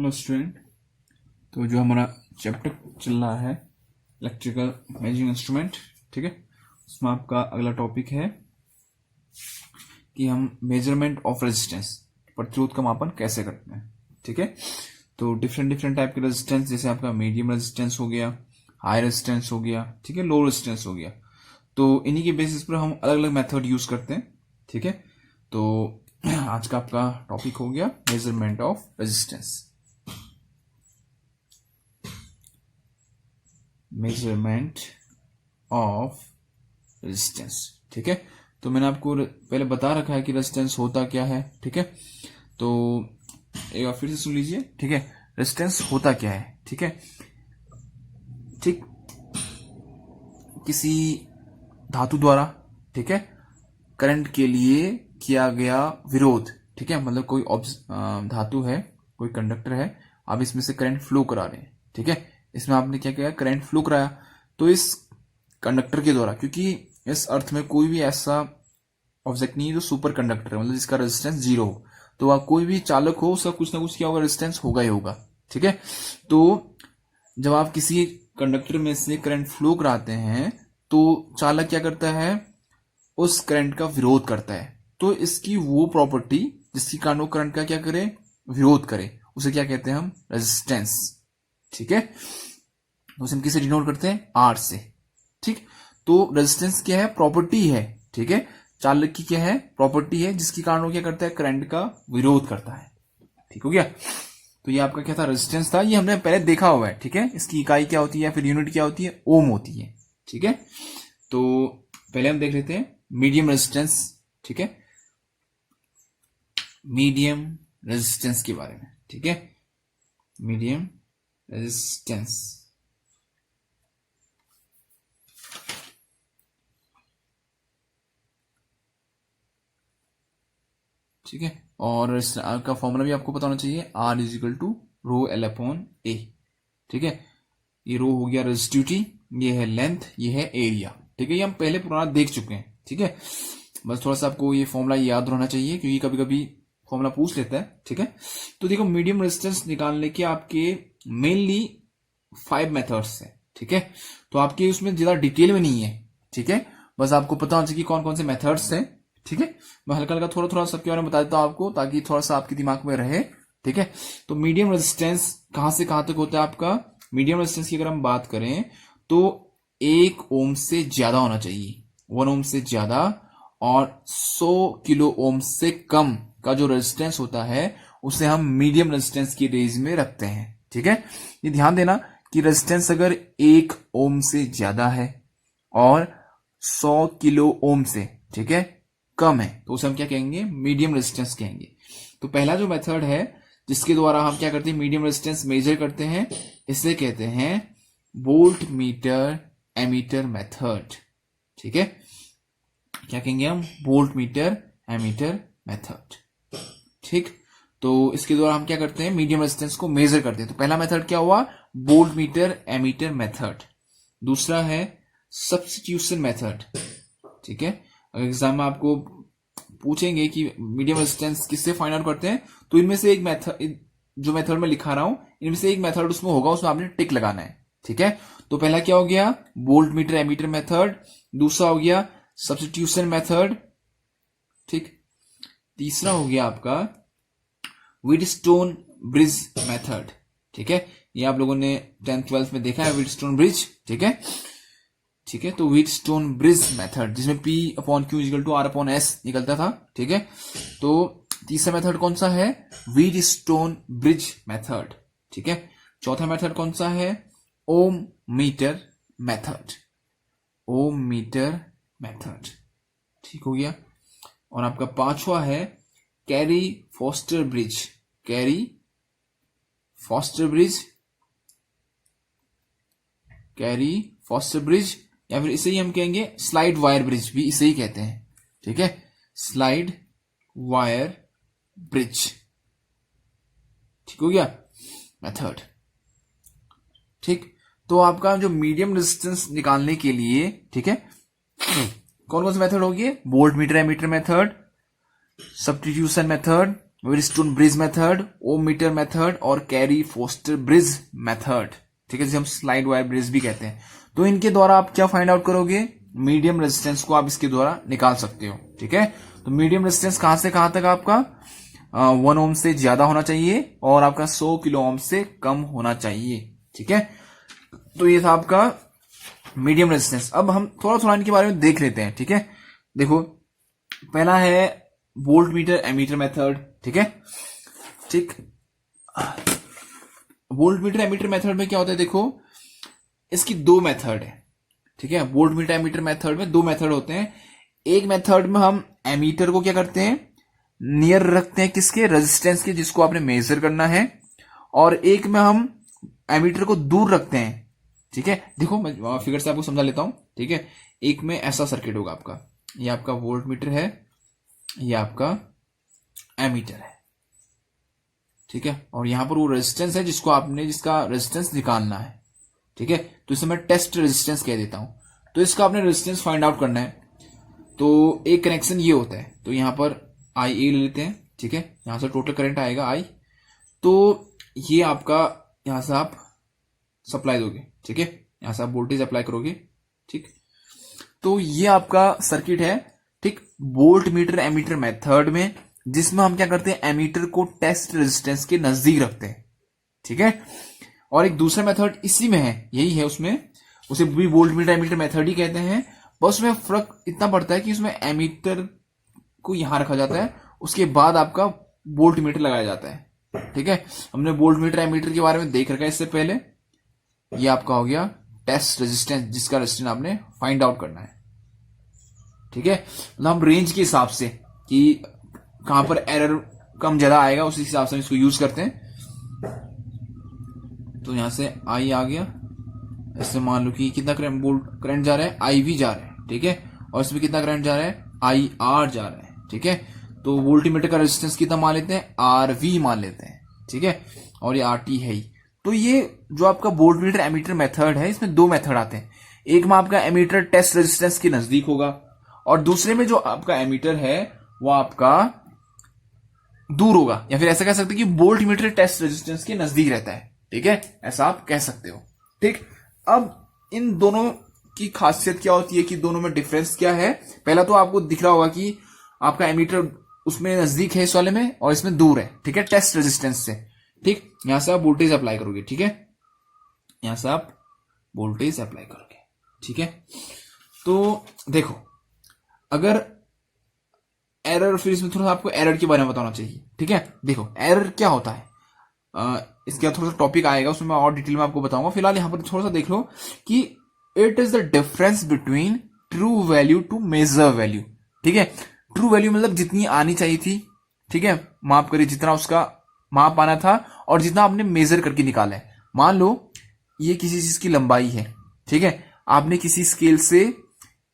Hello student. तो जो हमारा चैप्टर चल रहा है इलेक्ट्रिकल मेजरिंग इंस्ट्रूमेंट, ठीक है, उसमें आपका अगला टॉपिक है कि हम मेजरमेंट ऑफ रेजिस्टेंस, प्रतिरोध का मापन कैसे करते हैं। ठीक है, तो डिफरेंट टाइप के रेजिस्टेंस, जैसे आपका मीडियम रेजिस्टेंस हो गया, हाई रेजिस्टेंस हो गया, ठीक है, लो रेजिस्टेंस हो गया। तो इन्हीं के बेसिस पर हम अलग अलग मेथड यूज करते हैं। ठीक है, तो आज का आपका टॉपिक हो गया measurement of resistance. Measurement of resistance, ठीक है। तो मैंने आपको पहले बता रखा है कि रेजिस्टेंस होता क्या है। ठीक है, तो एक बार फिर से सुन लीजिए। ठीक है, रेजिस्टेंस होता क्या है। ठीक है, ठीक, किसी धातु द्वारा, ठीक है, करंट के लिए किया गया विरोध। ठीक है, मतलब कोई धातु है, कोई कंडक्टर है, आप इसमें से करंट फ्लो करा रहे हैं। ठीक है, इसमें आपने क्या किया, करंट फ्लो कराया। तो इस कंडक्टर के द्वारा, क्योंकि इस अर्थ में कोई भी ऐसा ऑब्जेक्ट नहीं है जो सुपर कंडक्टर है, मतलब जिसका रेजिस्टेंस जीरो हो, तो वह कोई भी चालक हो उसका कुछ ना कुछ क्या होगा, रेजिस्टेंस होगा ही होगा। ठीक है, तो जब आप किसी कंडक्टर में से करंट फ्लो कराते हैं तो चालक क्या करता है, उस करंट का विरोध करता है। तो इसकी वो प्रॉपर्टी जिसकी कारण वो करंट का क्या करे, विरोध करे, उसे क्या कहते हैं हम, रेजिस्टेंस। ठीक है, तो उसे हम किसे डिनोट करते हैं, आर से। ठीक, तो रेजिस्टेंस क्या है, प्रॉपर्टी है। ठीक है, चालक की क्या है, प्रॉपर्टी है, जिसके कारण वो क्या करता है, करंट का विरोध करता है। ठीक हो गया, तो ये आपका क्या था, रेजिस्टेंस था। ये हमने पहले देखा हुआ है। ठीक है, इसकी इकाई क्या होती है, फिर यूनिट क्या होती है, ओम होती है। ठीक है, तो पहले हम देख लेते हैं मीडियम रेजिस्टेंस। ठीक है, मीडियम रेजिस्टेंस के बारे में। ठीक है, मीडियम रेजिस्टेंस, ठीक है, और का फॉर्मूला भी आपको पता होना चाहिए, R is equal to rho L upon A. ठीक है, ये रो हो गया रेजिस्टिविटी, ये है लेंथ, ये है एरिया। ठीक है, ये हम पहले पुराना देख चुके हैं। ठीक है, बस थोड़ा सा आपको ये फॉर्मूला याद रहना चाहिए, क्योंकि कभी कभी फॉर्मूला पूछ लेता है। ठीक है, तो देखो मीडियम रेजिस्टेंस निकालने के आपके मेनली 5 मेथड्स हैं। ठीक है, तो आपके उसमें ज्यादा डिटेल में नहीं है। ठीक है, बस आपको पता होना चाहिए कि कौन कौन से मेथड्स हैं। ठीक है, मैं हल्का हल्का थोड़ा थोड़ा सबके बारे में बता देता हूं आपको, ताकि थोड़ा सा आपके दिमाग में रहे। ठीक है, तो मीडियम रेजिस्टेंस कहां से कहां तक होता है आपका, मीडियम रेजिस्टेंस की अगर हम बात करें तो 1 ओम से ज्यादा होना चाहिए, 1 ओम से ज्यादा, और 100 किलो ओम से कम का जो रेजिस्टेंस होता है उसे हम मीडियम रेजिस्टेंस की रेंज में रखते हैं। ठीक है, ये ध्यान देना कि रेजिस्टेंस अगर 1 ओम से ज्यादा है और 100 किलो ओम से, ठीक है, कम है, तो उसे हम क्या कहेंगे, मीडियम रेजिस्टेंस कहेंगे। तो पहला जो मेथड है जिसके द्वारा हम क्या करते हैं, मीडियम रेजिस्टेंस मेजर करते हैं, इसे कहते हैं वोल्ट मीटर एमीटर मेथड। ठीक है, क्या कहेंगे हम, वोल्ट मीटर एमीटर मेथड। ठीक, तो इसके द्वारा हम क्या करते हैं, मीडियम रेजिस्टेंस को मेजर करते हैं। तो पहला मेथड क्या हुआ, वोल्ट मीटर एमीटर मेथड। दूसरा है सब्स्टिट्यूशन मेथड। ठीक है, अगर एग्जाम में आपको पूछेंगे कि मीडियम रेजिस्टेंस किससे फाइंड आउट करते हैं, तो इनमें से एक मेथड, जो मेथड में लिखा रहा हूं, इनमें से एक मेथड उसमें होगा, उसमें आपने टिक लगाना है। ठीक है, तो पहला क्या हो गया, वोल्ट मीटर एमीटर मेथड। दूसरा हो गया सब्स्टिट्यूशन मेथड। ठीक, तीसरा हो गया आपका व्हीटस्टोन ब्रिज मेथड। ठीक है, ये आप लोगों ने 10th 12th में देखा है, व्हीटस्टोन ब्रिज। ठीक है, ठीक है, तो व्हीटस्टोन ब्रिज मेथड, जिसमें P upon Q equal to R upon S निकलता था। ठीक है, तो तीसरा मेथड कौन सा है, व्हीटस्टोन ब्रिज मेथड। ठीक है, चौथा मेथड कौन सा है, ओम meter method, ohm meter method. ठीक हो गया, और आपका पांचवा है carry foster bridge, carry foster bridge, carry foster bridge, या फिर इसे ही हम कहेंगे स्लाइड वायर ब्रिज, भी इसे ही कहते हैं। ठीक है, स्लाइड वायर ब्रिज। ठीक हो गया मेथड। ठीक, तो आपका जो मीडियम रेजिस्टेंस निकालने के लिए, ठीक है, कौन कौन से मेथड होगी, volt meter ammeter method, substitution method, Wheatstone bridge method, ohm meter method और कैरी फोस्टर ब्रिज मेथड, ठीक है, जिसे हम स्लाइड वायर ब्रिज भी कहते हैं। तो इनके द्वारा आप क्या फाइंड आउट करोगे, मीडियम रेजिस्टेंस को आप इसके द्वारा निकाल सकते हो, ठीक है। तो मीडियम रेजिस्टेंस कहां से कहां तक आपका 1 ओम से ज्यादा होना चाहिए और आपका 100 किलो ओम से कम होना चाहिए, ठीक है। तो ये था आपका मीडियम रेजिस्टेंस। अब हम थोड़ा थोड़ा इनके बारे में देख लेते हैं, ठीक है। देखो पहला है वोल्ट मीटर एमीटर मेथड, ठीक है, ठीक। वोल्ट मीटर एमीटर मेथड में क्या होता है, देखो इसकी 2 मेथड है, ठीक है। वोल्ट मीटर एमीटर मेथड में 2 मेथड होते हैं। एक मेथड में हम एमीटर को क्या करते हैं, नियर रखते हैं किसके, रेजिस्टेंस के जिसको आपने मेजर करना है, और एक में हम एमीटर को दूर रखते हैं, ठीक है। देखो मैं फिगर से आपको समझा लेता हूं, ठीक है। एक में ऐसा सर्किट होगा आपका, ये आपका वोल्ट मीटर है, ये आपका एमीटर है, ठीक है, और यहां पर वो रेजिस्टेंस है जिसको आपने, जिसका रेजिस्टेंस निकालना है, ठीक है। तो इसे मैं टेस्ट रेजिस्टेंस कह देता हूं। तो इसका आपने रेजिस्टेंस फाइंड आउट करना है। तो एक कनेक्शन ये होता है, तो यहां पर आई ए ले लेते हैं, ठीक है, यहां से टोटल करंट आएगा आई। तो ये आपका यहां से आप सप्लाई दोगे, ठीक है, यहां से आप वोल्टेज अप्लाई करोगे, ठीक। तो ये आपका सर्किट है, ठीक, वोल्ट मीटर एमीटर मेथड में, जिसमें हम क्या करते हैं, एमीटर को टेस्ट रेजिस्टेंस के नजदीक रखते हैं, ठीक है। और एक दूसरा मेथड इसी में है, यही है, उसमें उसे भी वोल्ट मीटर एमीटर मेथड ही कहते हैं। बस उसमें फर्क इतना पड़ता है कि उसमें एमीटर को यहां रखा जाता है, उसके बाद आपका वोल्ट मीटर लगाया जाता है, ठीक है। हमने वोल्ट मीटर एमीटर के बारे में देख रखा है इससे पहले। ये आपका हो गया टेस्ट रेजिस्टेंस, जिसका रेजिस्टेंस आपने फाइंड आउट करना है, ठीक है। मतलब हम रेंज के हिसाब से कि कहां पर एरर कम ज्यादा आएगा उसी हिसाब से इसको यूज करते हैं। तो यहां से आई आ गया, इससे मान लो कि कितना करंट, वोल्ट करंट जा रहा है, आई वी जा रहा है, ठीक है, और इसमें कितना करंट जा रहा है, आई आर जा रहा है, ठीक है। तो वोल्टमीटर का रेजिस्टेंस कितना मान लेते हैं, आर वी मान लेते हैं, ठीक है, और ये आर टी है ही। तो ये जो आपका वोल्टमीटर एमीटर मेथड है, इसमें 2 मेथड आते हैं। एक में आपका एमीटर टेस्ट रेजिस्टेंस के नजदीक होगा, और दूसरे में जो आपका एमीटर है वो आपका दूर होगा, या फिर ऐसा कह सकते हैं कि वोल्ट मीटर टेस्ट रेजिस्टेंस के नजदीक रहता है, ठीक है, ऐसा आप कह सकते हो, ठीक। अब इन दोनों की खासियत क्या होती है, कि दोनों में डिफरेंस क्या है। पहला तो आपको दिख रहा होगा कि आपका एमीटर उसमें नजदीक है इस वाले में, और इसमें दूर है, ठीक है, टेस्ट रेजिस्टेंस से, ठीक। यहां से आप वोल्टेज अप्लाई करोगे, ठीक है, यहां से आप वोल्टेज अप्लाई करोगे, ठीक है। तो देखो अगर एरर, फिर इसमें थोड़ा सा आपको एरर के बारे में बताना चाहिए, ठीक है। देखो एरर क्या होता है, इसके बाद थोड़ा सा टॉपिक आएगा, उसमें मैं और डिटेल में आपको बताऊंगा। फिलहाल यहां पर थोड़ा सा देख लो कि it is the difference between true value to measure value, ठीक है। ट्रू वैल्यू मतलब जितनी आनी चाहिए थी, ठीक है, माप करिए जितना उसका माप आना था, और जितना आपने मेजर करके निकाला है। मान लो ये किसी चीज की लंबाई है, ठीक है, आपने किसी स्केल से,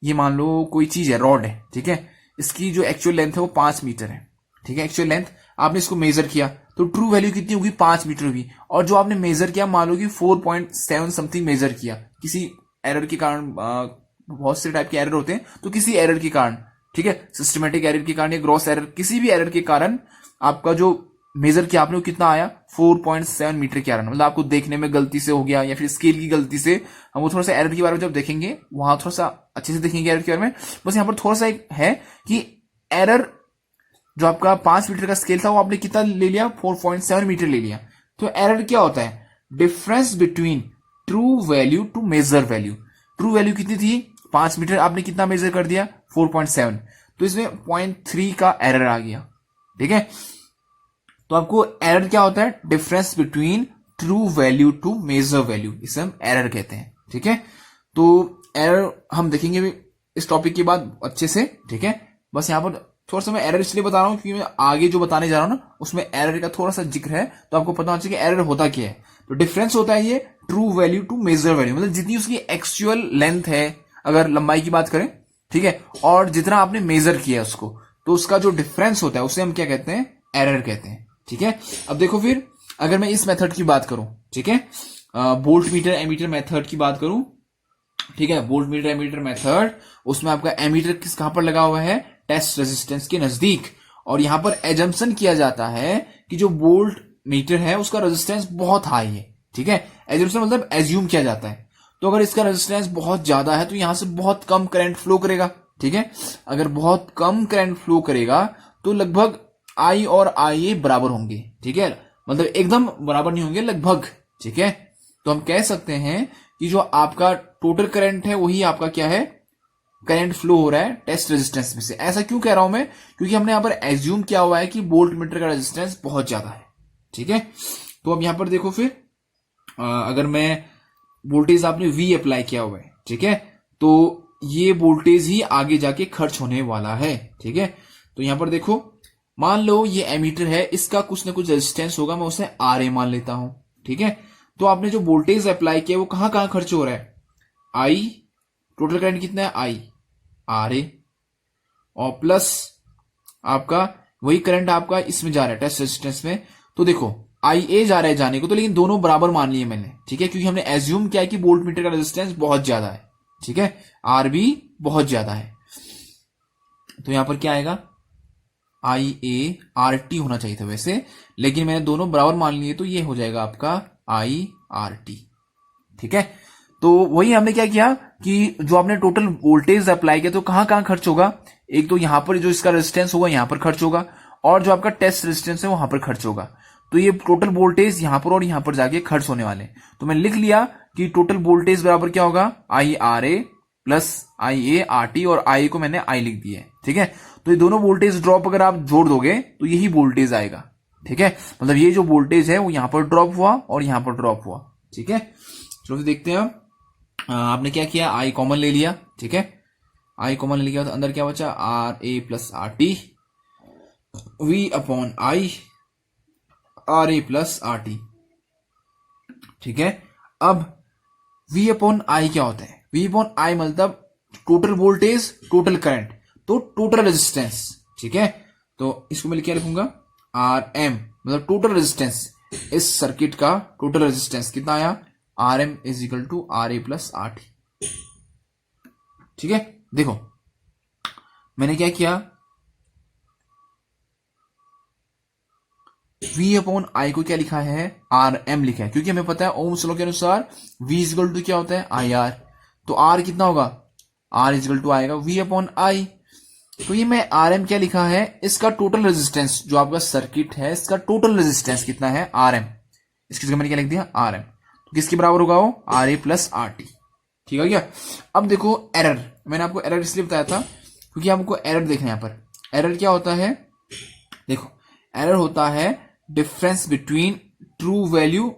ये मान लो कोई चीज है, रॉड है, ठीक है, इसकी जो एक्चुअल लेंथ है वो 5 मीटर है, ठीक है, एक्चुअल लेंथ, आपने इसको मेजर किया तो ट्रू वैल्यू कितनी होगी, 5 मीटर होगी। और जो आपने मेजर किया, मान लो कि 4.7 समथिंग मेजर किया, किसी एरर के कारण, बहुत से टाइप के एरर होते हैं, तो किसी एरर के कारण, ठीक है, सिस्टमेटिक एरर के कारण या ग्रॉस एरर, किसी भी एरर के कारण आपका जो मेजर किया आपने वो कितना आया, 4.7 मीटर के कारण, मतलब आपको देखने में गलती से हो गया या फिर स्केल की गलती से। हम वो थोड़ा सा एरर के बारे में जब देखेंगे वहां थोड़ा सा अच्छे से देखेंगे एरर के बारे में। बस यहां पर थोड़ा सा एक है कि एरर जो आपका 5 मीटर का स्केल था वो आपने कितना ले लिया, 4.7 मीटर ले लिया। तो एरर क्या होता है, difference between true value to measure value. True value कितनी थी, 5 मीटर, आपने कितना मेजर कर दिया, 4.7, तो इसमें 0.3 का एरर आ गया, ठीक है। तो आपको एरर क्या होता है, difference between true value to measure value, इसे हम एरर कहते हैं, ठीक है। तो एरर हम देखेंगे इस टॉपिक के बाद अच्छे से, ठीक है। बस यहां पर थोड़ा सा मैं एरर इसलिए बता रहा हूं क्योंकि मैं आगे जो बताने जा रहा हूं ना उसमें एरर का थोड़ा सा जिक्र है, तो आपको पता होना चाहिए कि एरर होता क्या है। तो डिफरेंस होता है ये true value to measure value, मतलब जितनी उसकी एक्चुअल लेंथ है, अगर लंबाई की बात करें, ठीक है, और जितना आपने मेजर किया उसको, तो उसका जो डिफरेंस होता है उसे हम क्या कहते हैं, एरर कहते हैं, ठीक है। अब देखो फिर अगर मैं इस मेथड की बात करूं, ठीक है, वोल्ट मीटर एमीटर मेथड की बात करूं, ठीक है, वोल्ट मीटर एमीटर मेथड, उसमें आपका एमीटर कहां पर लगा हुआ है, टेस्ट रेजिस्टेंस के नजदीक, और यहां पर एजम्पशन किया जाता है कि जो वोल्ट मीटर है उसका रेजिस्टेंस बहुत हाई है, ठीक है। एजम्पशन मतलब एज्यूम किया जाता है। तो अगर इसका रेजिस्टेंस बहुत ज्यादा है तो यहां से बहुत कम करंट फ्लो करेगा, ठीक है। अगर बहुत कम करंट फ्लो करेगा तो लगभग आई और आई ए बराबर होंगे, ठीक है। मतलब एकदम बराबर नहीं होंगे, लगभग, ठीक है। तो हम कह सकते हैं कि जो आपका टोटल करंट है वही आपका क्या है, करंट फ्लो हो रहा है टेस्ट रेजिस्टेंस में से। ऐसा क्यों कह रहा हूं मैं, क्योंकि हमने यहां पर एज्यूम किया हुआ है कि वोल्ट मीटर का रेजिस्टेंस बहुत ज्यादा है, ठीक है। तो अब यहां पर देखो फिर अगर मैं वोल्टेज आपने V अप्लाई किया हुआ है, ठीक है, तो ये वोल्टेज ही आगे जाके खर्च होने वाला है, ठीक है। तो यहां पर देखो, मान लो ये एमीटर है, इसका कुछ ना कुछ रेजिस्टेंस होगा, मैं उसे RA मान लेता हूं, ठीक है। तो आपने जो वोल्टेज अप्लाई किया वो कहां कहां खर्च हो रहा है, I, टोटल करंट कितना है I, RA, और प्लस आपका वही करंट आपका इसमें जा रहा है टेस्ट रेजिस्टेंस में। तो देखो IA जा रहा है जाने को, तो लेकिन दोनों बराबर मान लिए मैंने, ठीक है, क्योंकि हमने एज्यूम किया है कि वोल्ट मीटर का रेजिस्टेंस बहुत ज्यादा है, ठीक है, RB बहुत ज्यादा है। तो यहां पर क्या आएगा, IART होना चाहिए था वैसे, लेकिन मैंने दोनों बराबर मान लिए, तो ये हो जाएगा आपका IRT, ठीक है। तो वही हमने क्या किया कि जो आपने टोटल वोल्टेज अप्लाई किया तो कहां कहां खर्च होगा, एक तो यहां पर जो इसका रेजिस्टेंस होगा यहां पर खर्च होगा, और जो आपका टेस्ट रेजिस्टेंस है वहां पर खर्च होगा। तो ये टोटल वोल्टेज यहां पर और यहां पर जाके खर्च होने वाले। तो मैंने लिख लिया कि टोटल वोल्टेज बराबर क्या होगा, IRA प्लस IART, और I को मैंने I लिख दिया है, ठीक है। तो ये दोनों वोल्टेज ड्रॉप अगर आप जोड़ दोगे तो यही वोल्टेज आएगा, ठीक है। मतलब ये जो वोल्टेज है वो यहां पर ड्रॉप हुआ और यहां पर ड्रॉप हुआ, ठीक है। चलो फिर देखते हैं। आपने क्या किया, I कॉमन ले लिया, ठीक है। I कॉमन ले लिया तो अंदर क्या बचा, RA plus RT, V upon I, RA plus RT, ठीक है। अब V अपॉन I क्या होता है, V अपॉन I मतलब टोटल वोल्टेज, टोटल करंट, तो टोटल रेजिस्टेंस, ठीक है। तो इसको मैं क्या लिखूंगा, RM मतलब टोटल रेजिस्टेंस, इस सर्किट का टोटल रेजिस्टेंस कितना आया, RM is equal to RA plus RT, ठीक है। देखो मैंने क्या किया, V अपॉन I को क्या लिखा है, RM लिखा है, क्योंकि हमें पता है ओम्स लॉ के अनुसार V इज इक्वल टू क्या होता है, IR। तो R कितना होगा, R इज इक्वल टू आएगा V अपॉन I। तो ये मैं RM क्या लिखा है, इसका टोटल रेजिस्टेंस, जो आपका सर्किट है इसका टोटल रेजिस्टेंस कितना है, RM, इसकी जगह मैंने क्या लिख दिया, RM। तो किसके बराबर होगा वो, RA प्लस RT, ठीक है क्या। अब देखो एरर, मैंने आपको एरर इसलिए बताया था क्योंकि आपको एरर देखना है। यहाँ पर एरर क्या होता है, देखो एरर होता है difference between true value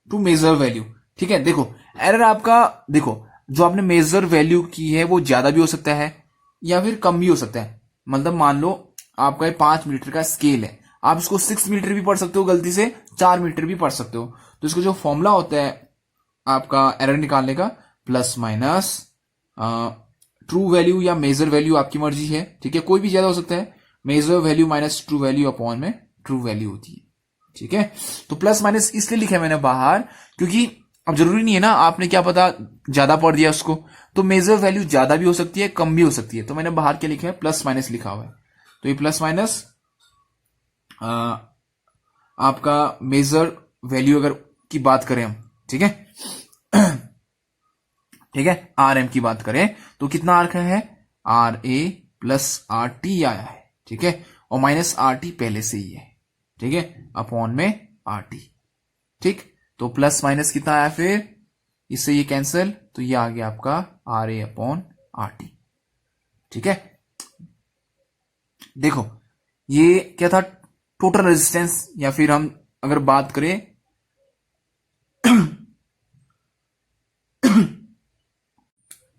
to measure value, ठीक है। देखो एरर आपका, देखो जो आपने मेजर वैल्यू की है वो ज्यादा भी हो सकता है या फिर कम भी हो सकता है। मतलब मान लो आपका 5 मीटर का स्केल है, आप इसको 6 मीटर भी पढ़ सकते हो, गलती से 4 मीटर भी पढ़ सकते हो। तो इसको जो फॉर्मूला होता है आपका एरर निकालने का, प्लस माइनस ट्रू वैल्यू या मेजर वैल्यू, आपकी मर्जी है, ठीक है, कोई भी ज्यादा हो सकता है, measure value minus true value upon में ट्रू वैल्यू होती है, ठीक है। तो प्लस माइनस इसलिए लिखा है मैंने बाहर, क्योंकि अब जरूरी नहीं है ना, आपने क्या पता ज्यादा पढ़ दिया उसको, तो मेजर वैल्यू ज्यादा भी हो सकती है कम भी हो सकती है। तो मैंने बाहर क्या लिखा है, प्लस माइनस लिखा हुआ है। तो ये प्लस माइनस आपका मेजर वैल्यू अगर की बात करें हम, ठीक है, ठीक है, RM की बात करें तो कितना आ रखा है, RA प्लस RT आया है, ठीक है, और माइनस RT पहले से ही है, ठीक है, अपॉन में RT, ठीक। तो प्लस माइनस कितना आया, फिर इससे ये कैंसिल, तो ये आ गया आपका RA अपॉन RT, ठीक है। देखो ये क्या था, टोटल रेजिस्टेंस, या फिर हम अगर बात करें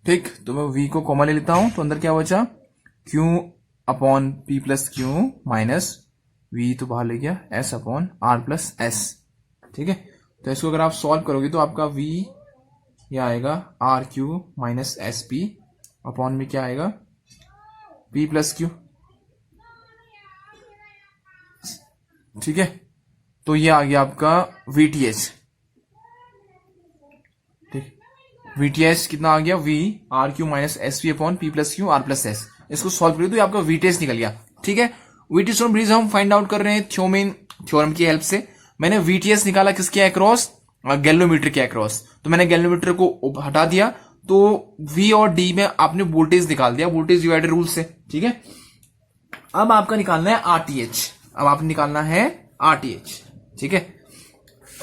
ठीक, तो मैं V को कॉमन ले लेता हूं, तो अंदर क्या बचा, Q upon P plus Q minus V तो बाहर ले गया, S upon R plus S, ठीक है। तो इसको अगर आप सॉल्व करोगे तो आपका V यह आएगा RQ माइनस SP अपॉन में क्या आएगा, P प्लस Q, ठीक है। तो ये आ गया आपका VTH, ठीक, VTH कितना आ गया, V RQ minus SP upon P plus Q R plus S। इसको सॉल्व करिए तो ये आपका VTH निकल गया, ठीक है। व्हीटस्टोन ब्रिज हम फाइंड आउट कर रहे हैं थ्योमिन थ्योरम की हेल्प से। मैंने वीटीएस निकाला किसके अक्रॉस, गैल्वेनोमीटर के अक्रॉस, तो मैंने गैल्वेनोमीटर को हटा दिया, तो वी और डी में आपने वोल्टेज निकाल दिया वोल्टेज डिवाइडर रूल से, ठीक है। अब आपका निकालना है आरटीएच, अब आपने निकालना है आरटीएच, ठीक है।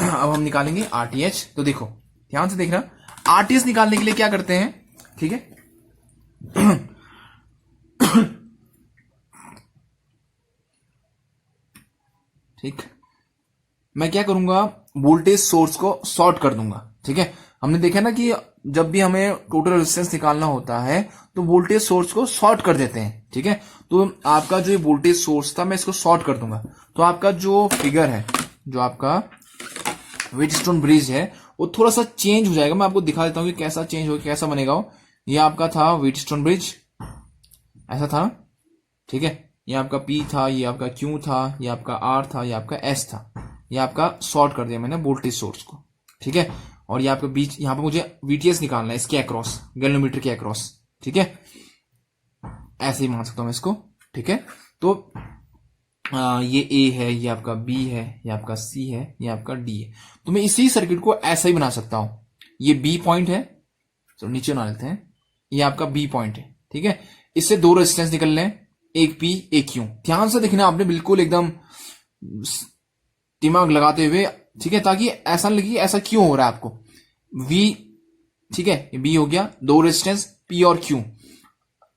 अब हम निकालेंगे आरटीएच। तो देखो ध्यान से देखना, आरटीएच निकालने के लिए क्या करते हैं, ठीक है। ठीक, मैं क्या करूंगा, वोल्टेज सोर्स को शॉर्ट कर दूंगा, ठीक है। हमने देखा ना कि जब भी हमें टोटल रेजिस्टेंस निकालना होता है तो वोल्टेज सोर्स को शॉर्ट कर देते हैं, ठीक है। तो आपका जो वोल्टेज सोर्स था मैं इसको शॉर्ट कर दूंगा, तो आपका जो फिगर है, जो आपका व्हीटस्टोन ब्रिज है, वो थोड़ा सा चेंज हो जाएगा। मैं आपको दिखा देता हूं कि कैसा चेंज हो, कैसा बनेगा वो। ये आपका था व्हीटस्टोन ब्रिज, ऐसा था, ठीक है। ये आपका P था, ये आपका Q था, ये आपका R था, ये आपका S था। ये आपका शॉर्ट कर दिया मैंने वोल्टेज सोर्स को, ठीक है। और ये आपका बीच, यहां पे मुझे VTS निकालना है इसके अक्रॉस, गैल्वेनोमीटर के अक्रॉस, ठीक है। ऐसे ही मान सकता हूं मैं इसको, ठीक है। तो ये A है, ये आपका B है, ये आपका C है, ये आपका D है। तो मैं इसी सर्किट को ऐसा ही बना सकता हूं। ये B पॉइंट है, तो नीचे बना लेते हैं, ये आपका B पॉइंट है, ठीक है। इससे दो रेजिस्टेंस निकल रहे हैं, एक P एक Q। ध्यान से देखना आपने, बिल्कुल एकदम दिमाग लगाते हुए, ठीक है, ताकि ऐसा लगे कि ऐसा क्यों हो रहा है आपको। V, ठीक है, ये B हो गया, दो रेजिस्टेंस P और Q,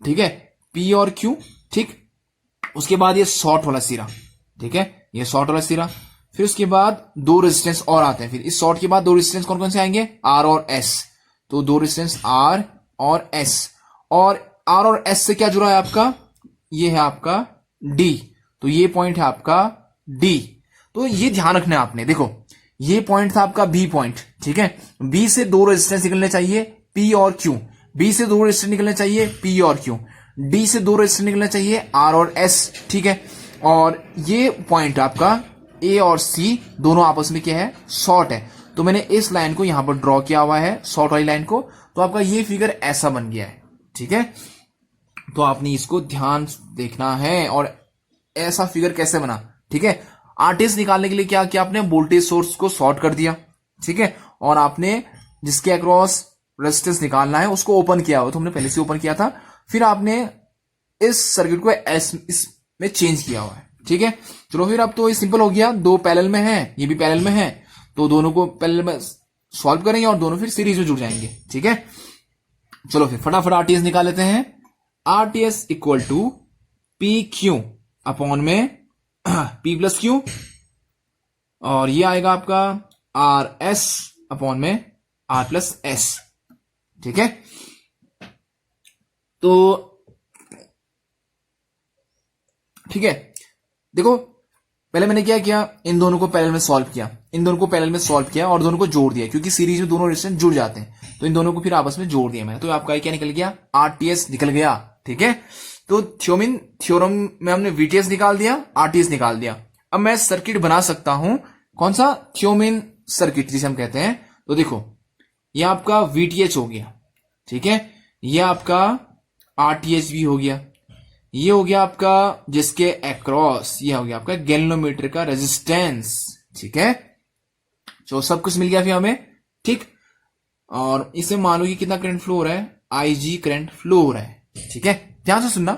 ठीक है, P और Q, ठीक। उसके बाद ये शॉर्ट वाला सिरा, ठीक है, ये शॉर्ट वाला सिरा। फिर उसके बाद दो रेजिस्टेंस और आते हैं। फिर इस शॉर्ट के बाद दो रेजिस्टेंस कौन कौन से आएंगे, R और S। तो दो रेजिस्टेंस R और S, और R और S से क्या जुड़ा है आपका, ये है आपका D। तो ये पॉइंट है आपका D। तो ये ध्यान रखना है आपने, देखो ये पॉइंट था आपका B पॉइंट, ठीक है। B से दो रेजिस्टेंस निकलने चाहिए P और Q, B से दो रेजिस्टेंस निकलने चाहिए P और Q, D से दो रेजिस्टेंस निकलने चाहिए R और S, ठीक है। और ये पॉइंट आपका A और C दोनों आपस में क्या है, शॉर्ट है। तो मैंने इस लाइन को यहां पर ड्रॉ किया हुआ है, शॉर्ट वाली लाइन को। तो आपका ये फिगर ऐसा बन गया है, ठीक है। तो आपने इसको ध्यान देखना है। और ऐसा फिगर कैसे बना, ठीक है। आरटीएस निकालने के लिए क्या किया आपने, वोल्टेज सोर्स को शॉर्ट कर दिया, ठीक है। और आपने जिसके अक्रॉस रेजिस्टेंस निकालना है उसको ओपन किया हुआ, तो हमने पहले से ओपन किया था। फिर आपने इस सर्किट को इसमें चेंज किया हुआ है, ठीक है। चलो फिर अब तो ये सिंपल हो गया, दो पैरेलल में है, ये भी पैरेलल में है, तो दोनों को पैरेलल में सॉल्व करेंगे और दोनों फिर सीरीज में जुड़ जाएंगे, ठीक है। चलो फिर फटाफट आरटीएस निकाल लेते हैं। RTS equal to P Q upon में P प्लस क्यू, और ये आएगा आपका आर एस अपॉन में R प्लस एस, ठीक है। तो ठीक है, देखो पहले मैंने क्या किया, इन दोनों को पैरेलल में सॉल्व किया, इन दोनों को पैरेलल में सॉल्व किया और दोनों को जोड़ दिया, क्योंकि सीरीज में दोनों रेजिस्टेंस जुड़ जाते हैं। तो इन दोनों को फिर आपस में जोड़ दिया मैंने, तो आपका क्या निकल गया, आरटीएस निकल गया, ठीक है। तो थ्योमिन थ्योरम में हमने वीटीएस निकाल दिया, आरटीएस निकाल दिया। अब मैं सर्किट बना सकता हूं, कौन सा, थ्योमिन सर्किट जिसे हम कहते हैं। तो देखो ये आपका वीटीएच हो गया, ठीक है, ये आपका आरटीएच भी हो गया, ये हो गया आपका जिसके अक्रॉस, ये हो गया आपका गैल्वेनोमीटर का रेजिस्टेंस, ठीक है। तो सब कुछ मिल गया फिर हमें, ठीक। और इसे मान लो कि कितना करंट फ्लो हो रहा है, आईजी करंट फ्लो हो रहा है, ठीक है। ध्यान से सुनना,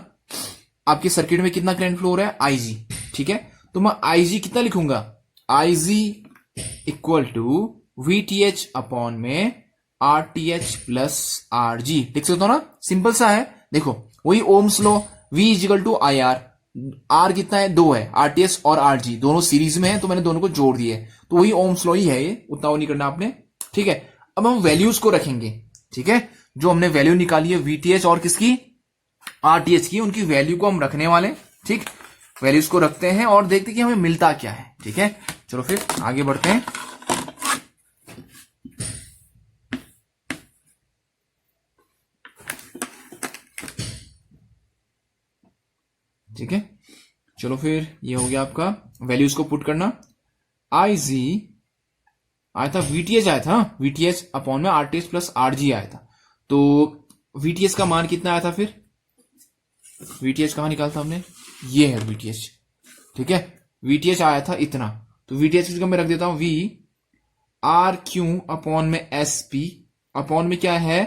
आपके सर्किट में कितना करंट फ्लो हो रहा है, आईजी, ठीक है। तो मैं आईजी कितना लिखूंगा, IG equal to VTH upon में आरटीएच प्लस आरजी, लिख सकते हो ना, सिंपल सा है। देखो वही Ohm's law, V equal to I R, R कितना है, 2 है, आरटीएस और आरजी दोनों सीरीज में है, तो मैंने दोनों को जोड़ दिए, तो वही ओम्स लॉ ही है ये, उतना वो नहीं करना आपने, ठीक है। अब हम वैल्यूज को रखेंगे, ठीक है, जो हमने वैल्यू निकाली है वीटीएच और किसकी, आरटीएच की, उनकी वैल्यू को हम रखने वाले, ठीक। वैल्यूज को रखते हैं और देखते हैं कि हमें मिलता क्या है, ठीक है। चलो फिर आगे बढ़ते हैं। ठीक है, चलो फिर ये हो गया आपका वैल्यूज को पुट करना। आई जी आया था, वीटीएच आया था, वीटीएच अपॉन में आरटीएच प्लस आरजी आया था। तो वीटीएच का मान कितना आया था, फिर वीटीएच कहां निकाला था हमने, ये है वीटीएच, ठीक है, VTH आया था इतना, तो VTH की जगह मैं रख देता हूं V आर क्यू अपॉन में एस पी, अपॉन में क्या है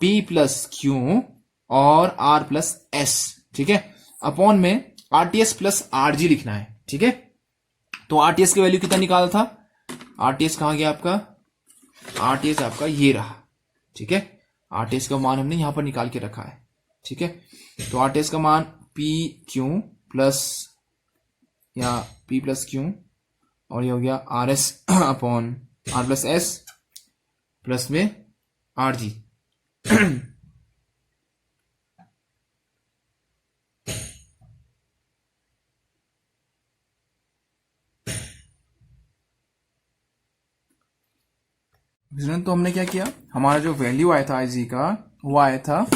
P प्लस क्यू और R प्लस S, ठीक है, अपॉन में RTS प्लस RG लिखना है, ठीक है। तो RTS की वैल्यू कितना निकाला था, RTS कहां गया आपका, RTS आपका ये रहा, ठीक है, RTS का मान हमने यहां पर निकाल के रखा है, ठीक है। तो RTS का मान पी क्यू प्लस या P प्लस क्यू और ये हो गया RS upon R plus S plus में RG। तो हमने क्या किया, हमारा जो वैल्यू आया था IG का वो आया था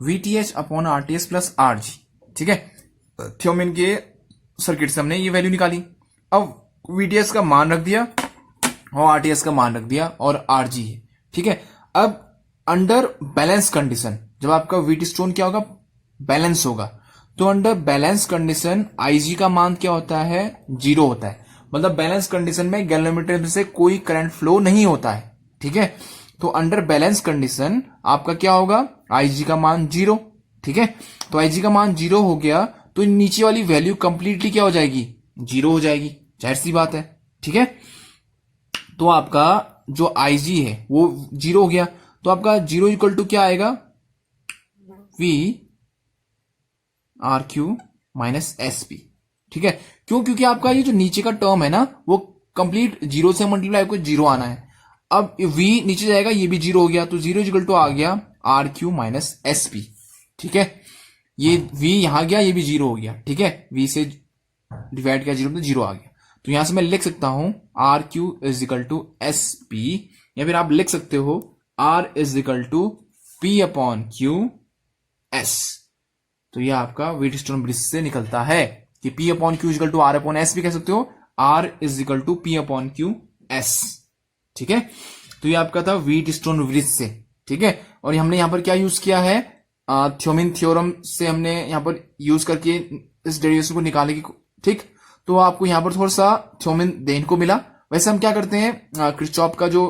VTH upon RTS plus RG, ठीक है। थ्योमिन के सर्किट से हमने ये वैल्यू निकाली। अब VTH का मान रख दिया और RTS का मान रख दिया और RG है, ठीक है। अब अंडर बैलेंस कंडीशन जब आपका व्हीटस्टोन क्या होगा, बैलेंस होगा, तो अंडर बैलेंस कंडीशन IG का मान क्या होता है, 0 होता है। मतलब बैलेंस कंडीशन में गैल्वेनोमीटर में से कोई करंट फ्लो नहीं होता है, ठीक है। तो अंडर बैलेंस कंडीशन आपका क्या होगा, IG का मान 0, ठीक है। तो IG का मान 0 हो गया तो नीचे वाली वैल्यू कंप्लीटली क्या हो जाएगी, 0 हो जाएगी, जाहिर सी बात है, ठीक है। तो आपका जो IG है वो 0 हो गया, तो आपका 0 इक्वल टू क्या आएगा, V R Q minus SP, ठीक है। क्यों, क्योंकि आपका ये जो नीचे का टर्म है ना वो कंप्लीट 0 से मल्टीप्लाई होकर 0 आना है। अब V नीचे जाएगा, ये भी 0 हो गया, तो 0 इक्वल टू आ गया आर क्यू माइनस SP, ठीक है। ये V यहां गया, ये भी 0 हो गया, ठीक है, V से डिवाइड किया 0 तो 0 आ गया। तो यहां से मैं लिख सकता हूं R Q is equal to SP, या फिर आप लिख सकते हो R is equal to P upon Q S। तो यह आपका व्हीटस्टोन ब्रिज से निकलता है कि P upon Q equal to R upon S भी कह सकते हो, R is equal to P upon Q S, ठीक है। तो ये आपका था व्हीटस्टोन ब्रिज से, ठीक है। और हमने यहां पर क्या यूज किया है, थ्योमिन थ्योरम से हमने यहां पर यूज करके इस डेरिवेशन को निकाले की, ठीक। तो आपको यहां पर थोड़ा सा थ्योमिन देने को मिला। वैसे हम क्या करते हैं, किरचॉफ का जो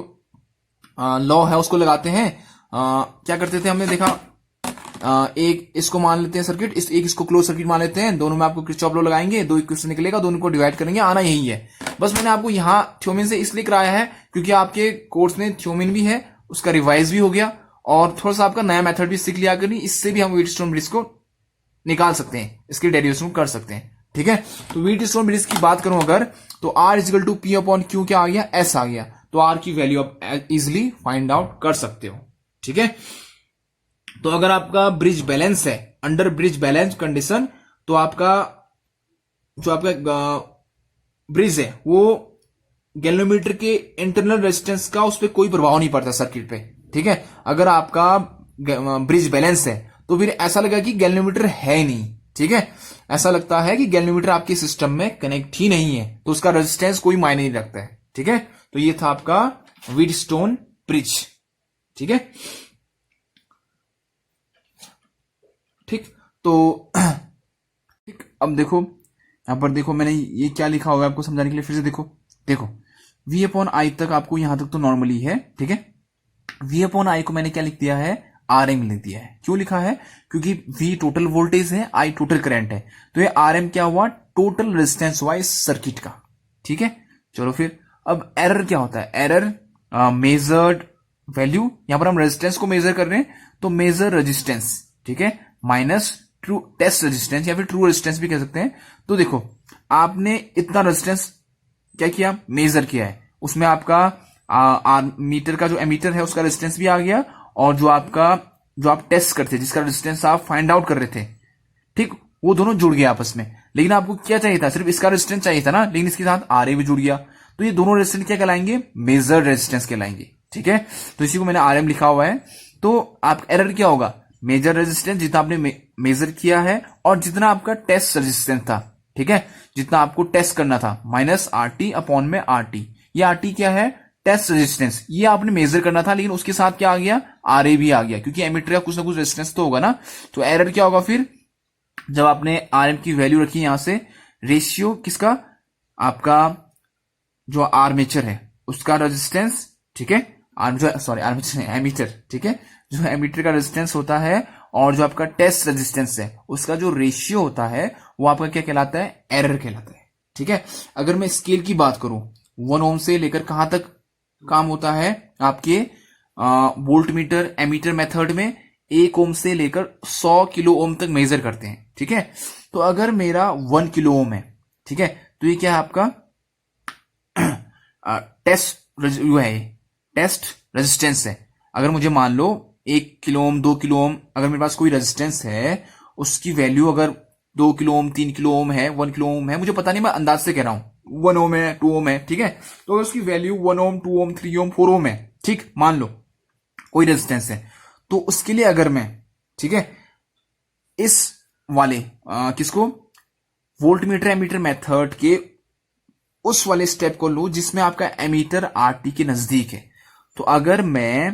लॉ है उसको लगाते हैं। क्या करते थे, हमने देखा एक इसको मान लेते हैं सर्किट, एक इसको क्लोज सर्किट मान लेते हैं, दोनों में आपको किरचॉफ लॉ लगाएंगे, 2 इक्वेशन निकलेगा, दोनों को डिवाइड करेंगे, आना यही है। बस मैंने आपको यहां थ्योमिन से इसलिए कराया है क्योंकि आपके कोर्स में थ्योमिन भी है, उसका रिवाइज भी हो गया और थोड़ा सा आपका नया मेथड भी सीख लिया करिए, इससे भी हम व्हीटस्टोन ब्रिज को निकाल सकते हैं, इसकी डेरिवेशन कर सकते हैं, ठीक है। तो व्हीटस्टोन ब्रिज की बात करूं अगर, तो R equal to P upon Q क्या आ गया, S आ गया, तो R की वैल्यू आप इजिली फाइंड आउट कर सकते हो, ठीक है। तो अगर आपका ब्रिज बैलेंस है, अंडर ब्रिज बैलेंस कंडीशन, तो आपका जो आपका ब्रिज है वो गैल्वेनोमीटर के इंटरनल रेजिस्टेंस का उस पर कोई प्रभाव नहीं पड़ता सर्किट पे, ठीक है। अगर आपका ब्रिज बैलेंस है तो फिर ऐसा लगा कि गैल्वेनोमीटर है ही नहीं, ठीक है, ऐसा लगता है कि गैल्वेनोमीटर आपके सिस्टम में कनेक्ट ही नहीं है, तो उसका रेजिस्टेंस कोई मायने नहीं रखता है, ठीक है। तो ये था आपका व्हीटस्टोन ब्रिज, ठीक है, ठीक। तो ठीक, अब देखो यहां पर, देखो मैंने ये क्या लिखा हुआ है आपको समझाने के लिए, फिर से देखो, देखो V अपॉन आई तक आपको यहां तक तो नॉर्मली है, ठीक है। V अपॉन आई को मैंने क्या लिख दिया है, RM लिख दिया है। क्यों लिखा है, क्योंकि V टोटल वोल्टेज है, I टोटल करंट है, तो ये RM क्या हुआ, टोटल रेजिस्टेंस हुआ इस सर्किट का, ठीक है। चलो फिर अब एरर क्या होता है, एरर मेजर्ड वैल्यू, यहां पर हम रेजिस्टेंस को मेजर कर रहे हैं, तो मेजर रेजिस्टेंस, ठीक है, माइनस ट्रू टेस्ट रेजिस्टेंस या फिर ट्रू रेजिस्टेंस भी कह सकते हैं। तो देखो आपने इतना रेजिस्टेंस क्या किया, मेजर किया है, उसमें आपका मीटर का जो एमीटर है उसका रेजिस्टेंस भी आ गया, और जो आप टेस्ट करते जिसका रेजिस्टेंस आप फाइंड आउट कर रहे थे, ठीक, वो दोनों जुड़ गया आपस में। लेकिन आपको क्या चाहिए था, सिर्फ इसका रेजिस्टेंस चाहिए था ना, लेकिन इसके साथ RA भी जुड़ गया, तो ये दोनों रेजिस्टेंस क्या कहलाएंगे, मेजर रेजिस्टेंस कहलाएंगे, ठीक है। तो इसी को मैंने RM लिखा हुआ है। तो आपका एरर क्या होगा, मेजर रेजिस्टेंस जितना आपने मेजर किया है और जितना आपका टेस्ट रेजिस्टेंस था, ठीक है, जितना आपको टेस्ट करना था, माइनस RT अपॉन में RT। ये RT क्या है, टेस्ट रेजिस्टेंस, ये आपने मेजर करना था, लेकिन उसके साथ क्या आ गया, RA भी आ गया, क्योंकि एमीटर का कुछ ना कुछ रेजिस्टेंस तो होगा ना। तो एरर क्या होगा फिर, जब आपने RM की वैल्यू रखी यहां से, रेशियो किसका, आपका जो आर्मेचर है उसका रेजिस्टेंस, ठीक है, आर्मेचर नहीं, एमीटर, ठीक है, जो एमीटर का रेजिस्टेंस होता है और जो आपका टेस्ट रेजिस्टेंस है उसका जो रेशियो होता है वो आपका क्या कहलाता है, एरर कहलाता है, ठीक है। अगर मैं स्केल की बात करूं, 1 ओम से लेकर कहां तक काम होता है आपके वोल्ट मीटर एमीटर मेथड में, 1 ओम से लेकर 100 किलो ओम तक मेजर करते हैं, ठीक है। तो अगर मेरा 1 किलो ओम है, ठीक है, तो ये क्या है आपका टेस्ट जो है, टेस्ट रेजिस्टेंस है। अगर मुझे मान लो 1 किलो ओम 2 किलो ओम अगर मेरे पास कोई रेजिस्टेंस है, उसकी वैल्यू अगर 2 किलो ओम 3 किलो ओम है 1 किलो ओम है, मुझे पता नहीं, मैं अंदाज से कह रहा हूं, 1 ओम है 2 ओम है, ठीक है, तो अगर उसकी वैल्यू 1 ओम 2 ओम 3 ओम 4 ओम है, ठीक, मान लो कोई रेजिस्टेंस है, तो उसके लिए अगर मैं, ठीक है, इस वाले किसको, वोल्ट मीटर एमीटर मेथड के उस वाले स्टेप को लूं जिसमें आपका एमीटर आरटी के नजदीक है, तो अगर मैं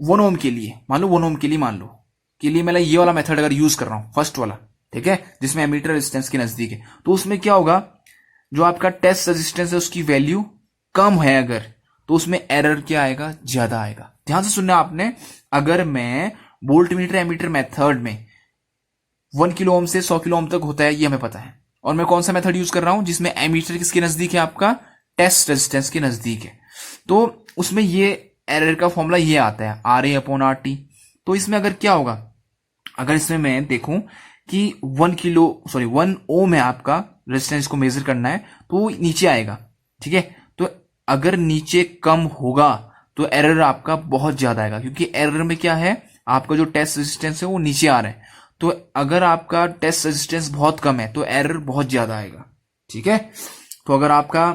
1 ओम के लिए मान लो 1 ओम के लिए मैं ये वाला मेथड अगर यूज कर रहा हूं, फर्स्ट वाला, ठीक है, जिसमें एमीटर रेजिस्टेंस के नजदीक है, तो उसमें क्या होगा, जो आपका टेस्ट रेजिस्टेंस है उसकी वैल्यू कम है अगर, तो उसमें एरर क्या आएगा, ज्यादा आएगा। ध्यान से सुनना आपने, अगर मैं वोल्ट मीटर एमीटर मेथड में 1 किलो ओम से 100 किलो ओम तक होता है ये हमें पता है, और मैं कौन सा मेथड यूज कर रहा हूं जिसमें एमीटर किसके नजदीक है, आपका टेस्ट रेजिस्टेंस के नजदीक है, तो उसमें ये एरर का फॉर्मूला ये आता है RA/RT। तो इसमें अगर क्या होगा, अगर इसमें मैं देखूं कि 1 ओम है आपका रेजिस्टेंस को मेजर करना है, तो नीचे आएगा, ठीक है, तो अगर नीचे कम होगा तो एरर आपका बहुत ज्यादा आएगा, क्योंकि एरर में क्या है, आपका जो टेस्ट रेजिस्टेंस है वो नीचे आ रहा है, तो अगर आपका टेस्ट रेजिस्टेंस बहुत कम है तो एरर बहुत ज्यादा आएगा, ठीक है। तो अगर आपका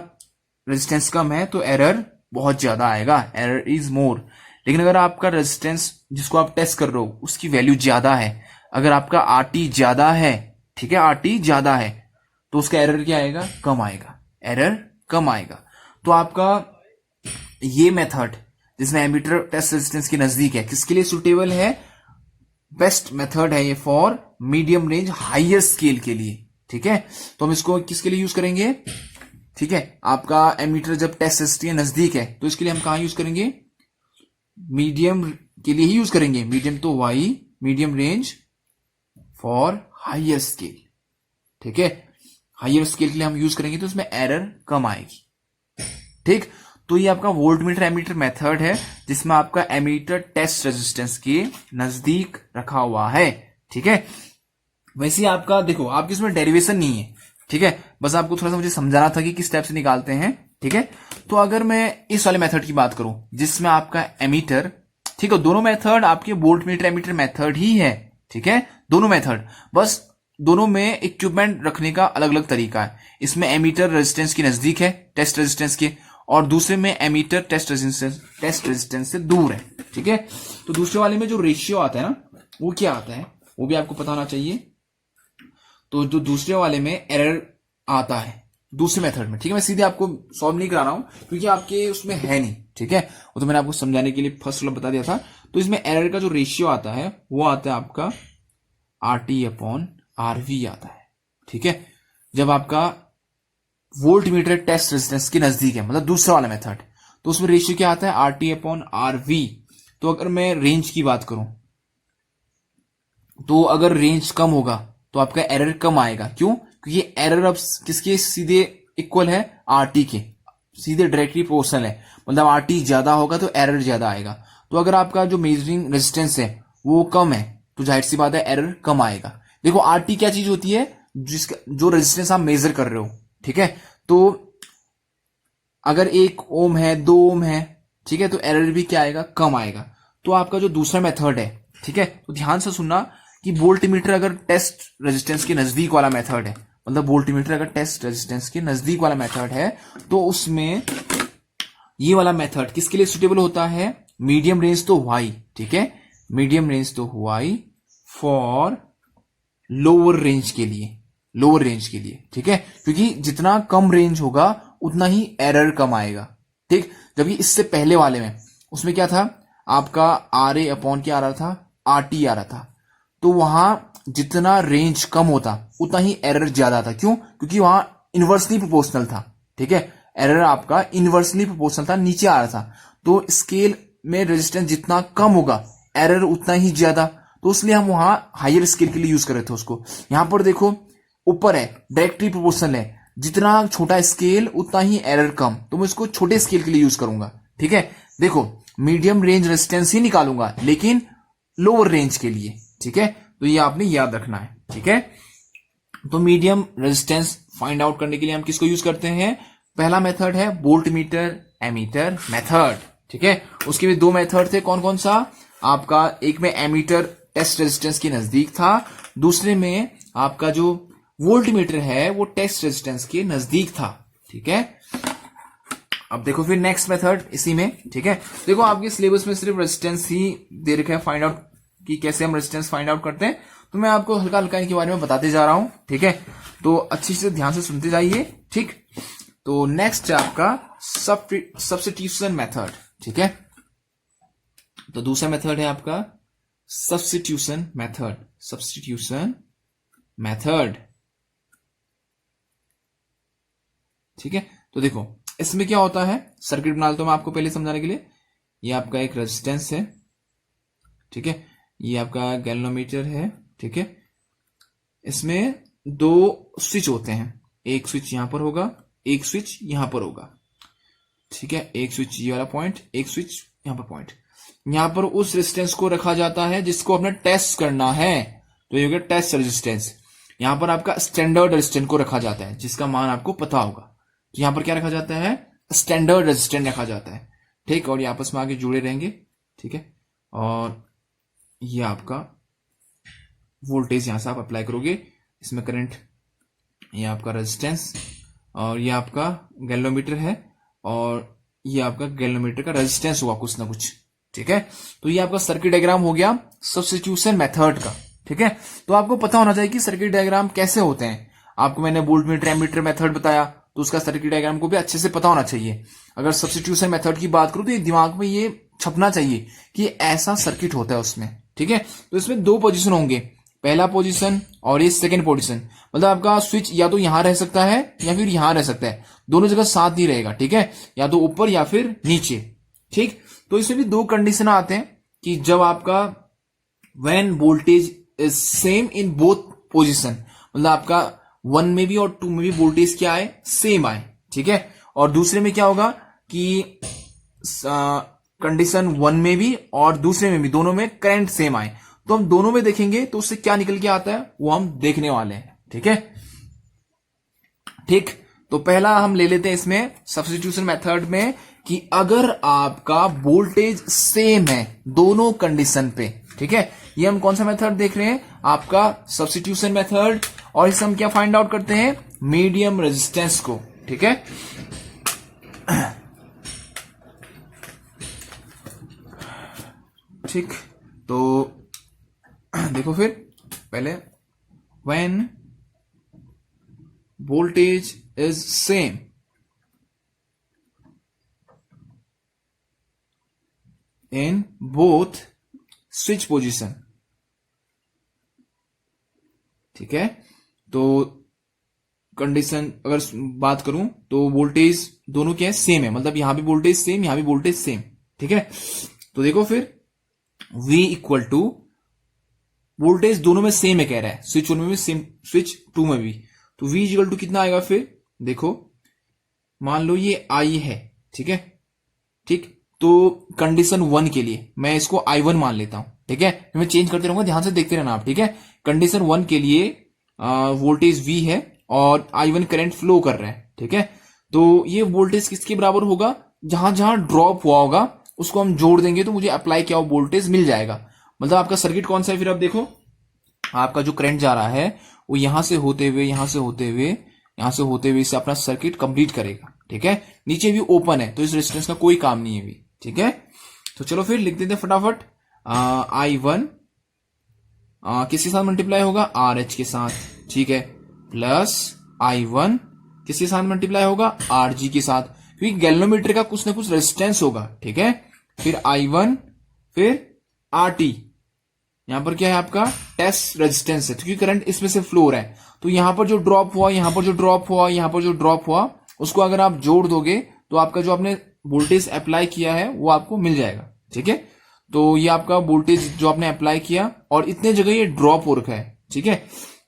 रेजिस्टेंस कम है तो एरर बहुत ज्यादा आएगा, एरर इज मोर। लेकिन अगर आपका रेजिस्टेंस जिसको आप टेस्ट कर रहे हो उसकी वैल्यू ज्यादा है, अगर आपका आरटी ज्यादा है, ठीक है, आरटी ज्यादा है, तो उसका एरर क्या आएगा, कम आएगा, एरर कम आएगा। तो आपका ये मेथड जिसमें एमीटर टेस्ट रेजिस्टेंस के नजदीक है किसके लिए सुटेबल है, बेस्ट मेथड है ये for medium range higher scale के लिए, ठीक है। तो हम इसको किसके लिए यूज करेंगे, ठीक है, आपका एमीटर जब टेस्ट रेजिस्टेंस के नजदीक है तो इसके लिए हम कहां यूज करेंगे, मीडियम के लिए ही यूज करेंगे, मीडियम तो why medium range for higher scale, ठीक है, हायर स्केल के लिए हम यूज करेंगे तो उसमें एरर कम आएगी, ठीक। तो ये आपका वोल्ट मीटर एमीटर मेथड है जिसमें आपका एमीटर टेस्ट रेजिस्टेंस के नजदीक रखा हुआ है, ठीक है। वैसे आपका देखो, आपकी इसमें डेरिवेशन नहीं है, ठीक है, बस आपको थोड़ा सा मुझे समझाना था कि किस टाइप से निकालते हैं, ठीक है। तो अगर मैं इस वाले मेथड की बात करूं जिसमें आपका एमीटर, ठीक है, दोनों मेथड आपके वोल्ट मीटर एमीटर मेथड ही है, ठीक है, दोनों मेथड, बस दोनों में इक्विपमेंट रखने का अलग अलग तरीका है। इसमें एमीटर रेजिस्टेंस के नजदीक है टेस्ट रेजिस्टेंस के, और दूसरे में एमीटर टेस्ट रेजिस्टेंस से दूर है, ठीक है। तो दूसरे वाले में जो रेशियो आता है ना, वो क्या आता है वो भी आपको पता होना चाहिए। तो जो दूसरे वाले में एरर आता है दूसरे मेथड में, ठीक है, मैं सीधे आपको सॉल्व नहीं करा रहा हूं क्योंकि आपके उसमें है नहीं, ठीक है, वो तो मैंने आपको समझाने के लिए फर्स्ट वाला बता दिया था। तो इसमें एरर का जो रेशियो आता है वो आता है आपका RT/RV आता है, ठीक है, जब आपका वोल्ट मीटर टेस्ट रेजिस्टेंस के नजदीक है, मतलब दूसरा वाला मेथड, तो उसमें रेशियो क्या आता है, RT/RV। तो अगर मैं रेंज की बात करूं तो अगर रेंज कम होगा तो आपका एरर कम आएगा, क्यों, क्योंकि एरर अब किसके सीधे इक्वल है, आरटी के सीधे डायरेक्टली प्रोपोर्शनल है, मतलब आरटी ज्यादा होगा तो एरर ज्यादा आएगा। तो अगर आपका जो मेजरिंग रेजिस्टेंस है वो कम है तो जाहिर सी बात है एरर कम आएगा। देखो आरटी क्या चीज होती है, जिसका जो रेजिस्टेंस आप मेजर कर रहे हो, ठीक है, तो अगर 1 ओम है 2 ओम है, ठीक है, तो एरर भी क्या आएगा, कम आएगा। तो आपका जो दूसरा मेथड है, ठीक है, तो ध्यान से सुनना कि वोल्ट मीटर अगर टेस्ट रेजिस्टेंस के नजदीक वाला मेथड है, मतलब वोल्ट मीटर अगर टेस्ट रेजिस्टेंस के नजदीक वाला मेथड है, तो उसमें ये वाला मेथड किसके लिए सुटेबल होता है, मीडियम रेंज तो वाई, ठीक है, मीडियम रेंज तो वाई फॉर लोअर रेंज के लिए, लोअर रेंज के लिए, ठीक है, क्योंकि जितना कम रेंज होगा उतना ही एरर कम आएगा, ठीक। जबकि इससे पहले वाले में उसमें क्या था, आपका RA अपॉन क्या आ रहा था, RT आ रहा था, तो वहां जितना रेंज कम होता उतना ही एरर ज्यादा था। क्यों? क्योंकि वहां इनवर्सली प्रोपोर्शनल था। ठीक है, एरर आपका इनवर्सली प्रोपोर्शनल था, नीचे आ रहा था। तो स्केल में रेजिस्टेंस जितना कम होगा एरर उतना ही ज्यादा, तो इसलिए हम वहां हायर स्केल के लिए यूज कर रहे थे उसको। यहां पर देखो ऊपर है डायरेक्टली प्रोपोर्शनल है, जितना छोटा स्केल उतना ही एरर कम, तो मैं इसको छोटे स्केल के लिए यूज करूंगा। ठीक है, देखो मीडियम रेंज रेजिस्टेंस ही निकालूंगा लेकिन लोअर रेंज के लिए। ठीक है, तो ये आपने याद रखना है। ठीक है, तो मीडियम रेजिस्टेंस फाइंड आउट करने के लिए हम किसको यूज करते हैं? पहला मेथड है वोल्ट मीटर एमीटर मेथड। ठीक है, उसके भी दो मेथड थे, कौन कौन सा? आपका एक में एमीटर टेस्ट रेजिस्टेंस के नजदीक था, दूसरे में आपका जो वोल्ट मीटर है वो टेस्ट रेजिस्टेंस के नजदीक था। ठीक है, अब देखो फिर नेक्स्ट मेथड इसी में। ठीक है, देखो आपके सिलेबस में सिर्फ रेजिस्टेंस ही दे रखा है फाइंड आउट कि कैसे हम रेजिस्टेंस फाइंड आउट करते हैं, तो मैं आपको हल्का हल्का इनके बारे में बताते जा रहा हूं। ठीक है, तो अच्छी से ध्यान से सुनते जाइए। ठीक, तो नेक्स्ट है आपका सब्स्टिट्यूशन मेथड। ठीक है, तो दूसरा मेथड है आपका सब्स्टिट्यूशन मेथड। Substitution method. ठीक है, तो देखो इसमें क्या होता है, सर्किट बना लेता हूं मैं आपको पहले समझाने के लिए। ये आपका एक रेजिस्टेंस है। ठीक है, ये आपका गैल्वेनोमीटर है। ठीक है, इसमें दो स्विच होते हैं, एक स्विच यहां पर होगा, एक स्विच यहां पर होगा। ठीक है, एक स्विच ये वाला पॉइंट, एक स्विच यहां पर पॉइंट। यहां पर उस रेजिस्टेंस को रखा जाता है जिसको अपने टेस्ट करना है, तो ये हो गया टेस्ट रेजिस्टेंस। यहां पर आपका स्टैंडर्ड रेजिस्टेंस को रखा जाता है जिसका मान आपको पता होगा। यहां पर क्या रखा जाता है? स्टैंडर्ड रेजिस्टेंस रखा जाता है। ठीक, और ये आपस में आगे जुड़े रहेंगे। ठीक है, और ये आपका वोल्टेज यहां से आप अप्लाई करोगे, इसमें करंट, ये आपका रेजिस्टेंस, और ये आपका गैल्वेनोमीटर है, और ये आपका गैल्वेनोमीटर का रेजिस्टेंस हुआ कुछ ना कुछ। ठीक है, तो ये आपका सर्किट डायग्राम हो गया सब्स्टिट्यूशन मेथड का। ठीक है, तो आपको पता होना चाहिए कि सर्किट डायग्राम कैसे होते हैं। आपको मैंने वोल्ट मीटर एमीटर मेथड बताया, तो उसका सर्किट डायग्राम को भी अच्छे से पता होना चाहिए। अगर सब्स्टिट्यूशन मेथड की बात करूं तो ये दिमाग में ये छपना चाहिए कि ऐसा सर्किट होता है उसमें। ठीक है, तो इसमें दो पोजीशन होंगे, पहला पोजीशन और ये सेकंड पोजीशन। मतलब आपका स्विच या तो यहां रह सकता है या फिर यहां रह सकता है, दोनों जगह साथ नहीं रहेगा। ठीक है, या तो ऊपर या फिर नीचे। ठीक, तो इसमें भी दो कंडीशन आते हैं कि जब आपका when voltage is same in both position, मतलब आपका 1 में भी और 2 में भी वोल्टेज क्या आए? सेम आए। ठीक है, और दूसरे में क्या होगा कि कंडीशन 1 में भी और दूसरे में भी, दोनों में करंट सेम आए। तो हम दोनों में देखेंगे तो उससे क्या निकल के आता है वो हम देखने वाले हैं। ठीक है, ठीक, तो पहला हम ले लेते हैं इसमें सब्स्टिट्यूशन मेथड में कि अगर आपका वोल्टेज सेम है दोनों कंडीशन पे। ठीक है, ये हम कौन सा मेथड देख रहे हैं? आपका सब्स्टिट्यूशन मेथड, और इससे हम क्या फाइंड आउट करते हैं? मीडियम रेजिस्टेंस को। ठीक है, ठीक, तो देखो फिर पहले when voltage is same in both switch position. ठीक है, तो कंडीशन अगर बात करूं तो वोल्टेज दोनों क्या है? सेम है, मतलब यहां भी वोल्टेज सेम, यहां भी वोल्टेज सेम। ठीक है, तो देखो फिर V इक्वल टू, वोल्टेज दोनों में सेम है कह रहा है, स्विच 1 में भी सेम, स्विच 2 में भी, तो V इक्वल टू कितना आएगा फिर? देखो मान लो ये I है। ठीक है, ठीक, तो कंडीशन 1 के लिए मैं इसको I1 मान लेता हूं। ठीक है, मैं चेंज करते रहूंगा, ध्यान से देखते रहना आप। ठीक है, कंडीशन 1 के लिए वोल्टेज V है और I1 करंट फ्लो कर रहा है। ठीक है, तो ये वोल्टेज किसके बराबर होगा? जहां जहां ड्रॉप हुआ होगा उसको हम जोड़ देंगे तो मुझे अप्लाई किया हुआ वोल्टेज मिल जाएगा। मतलब आपका सर्किट कौन सा है फिर? अब देखो आपका जो करंट जा रहा है वो यहां से होते हुए, यहां से होते हुए, यहां से होते हुए इसे अपना सर्किट कंप्लीट करेगा। ठीक है, नीचे भी ओपन है तो इस रेजिस्टेंस का कोई काम नहीं है भी। ठीक है, तो चलो फिर लिख देते हैं फटाफट। I1 किसके साथ मल्टीप्लाई होगा? RH के साथ। ठीक है, प्लस I1 किसके साथ मल्टीप्लाई होगा? RG के साथ, क्योंकि गैल्वेनोमीटर का कुछ ना कुछ रेजिस्टेंस होगा। ठीक है, फिर I1 फिर RT, यहां पर क्या है आपका टेस्ट रेजिस्टेंस है, क्योंकि करंट इसमें से फ्लो हो रहा है। तो यहां पर जो ड्रॉप हुआ, यहां पर जो ड्रॉप हुआ, यहां पर जो ड्रॉप हुआ, उसको अगर आप जोड़ दोगे तो आपका जो आपने वोल्टेज अप्लाई किया है वो आपको मिल जाएगा। ठीक है, तो ये आपका वोल्टेज जो आपने अप्लाई किया और इतने जगह ये ड्रॉप हो रखा है। ठीक है,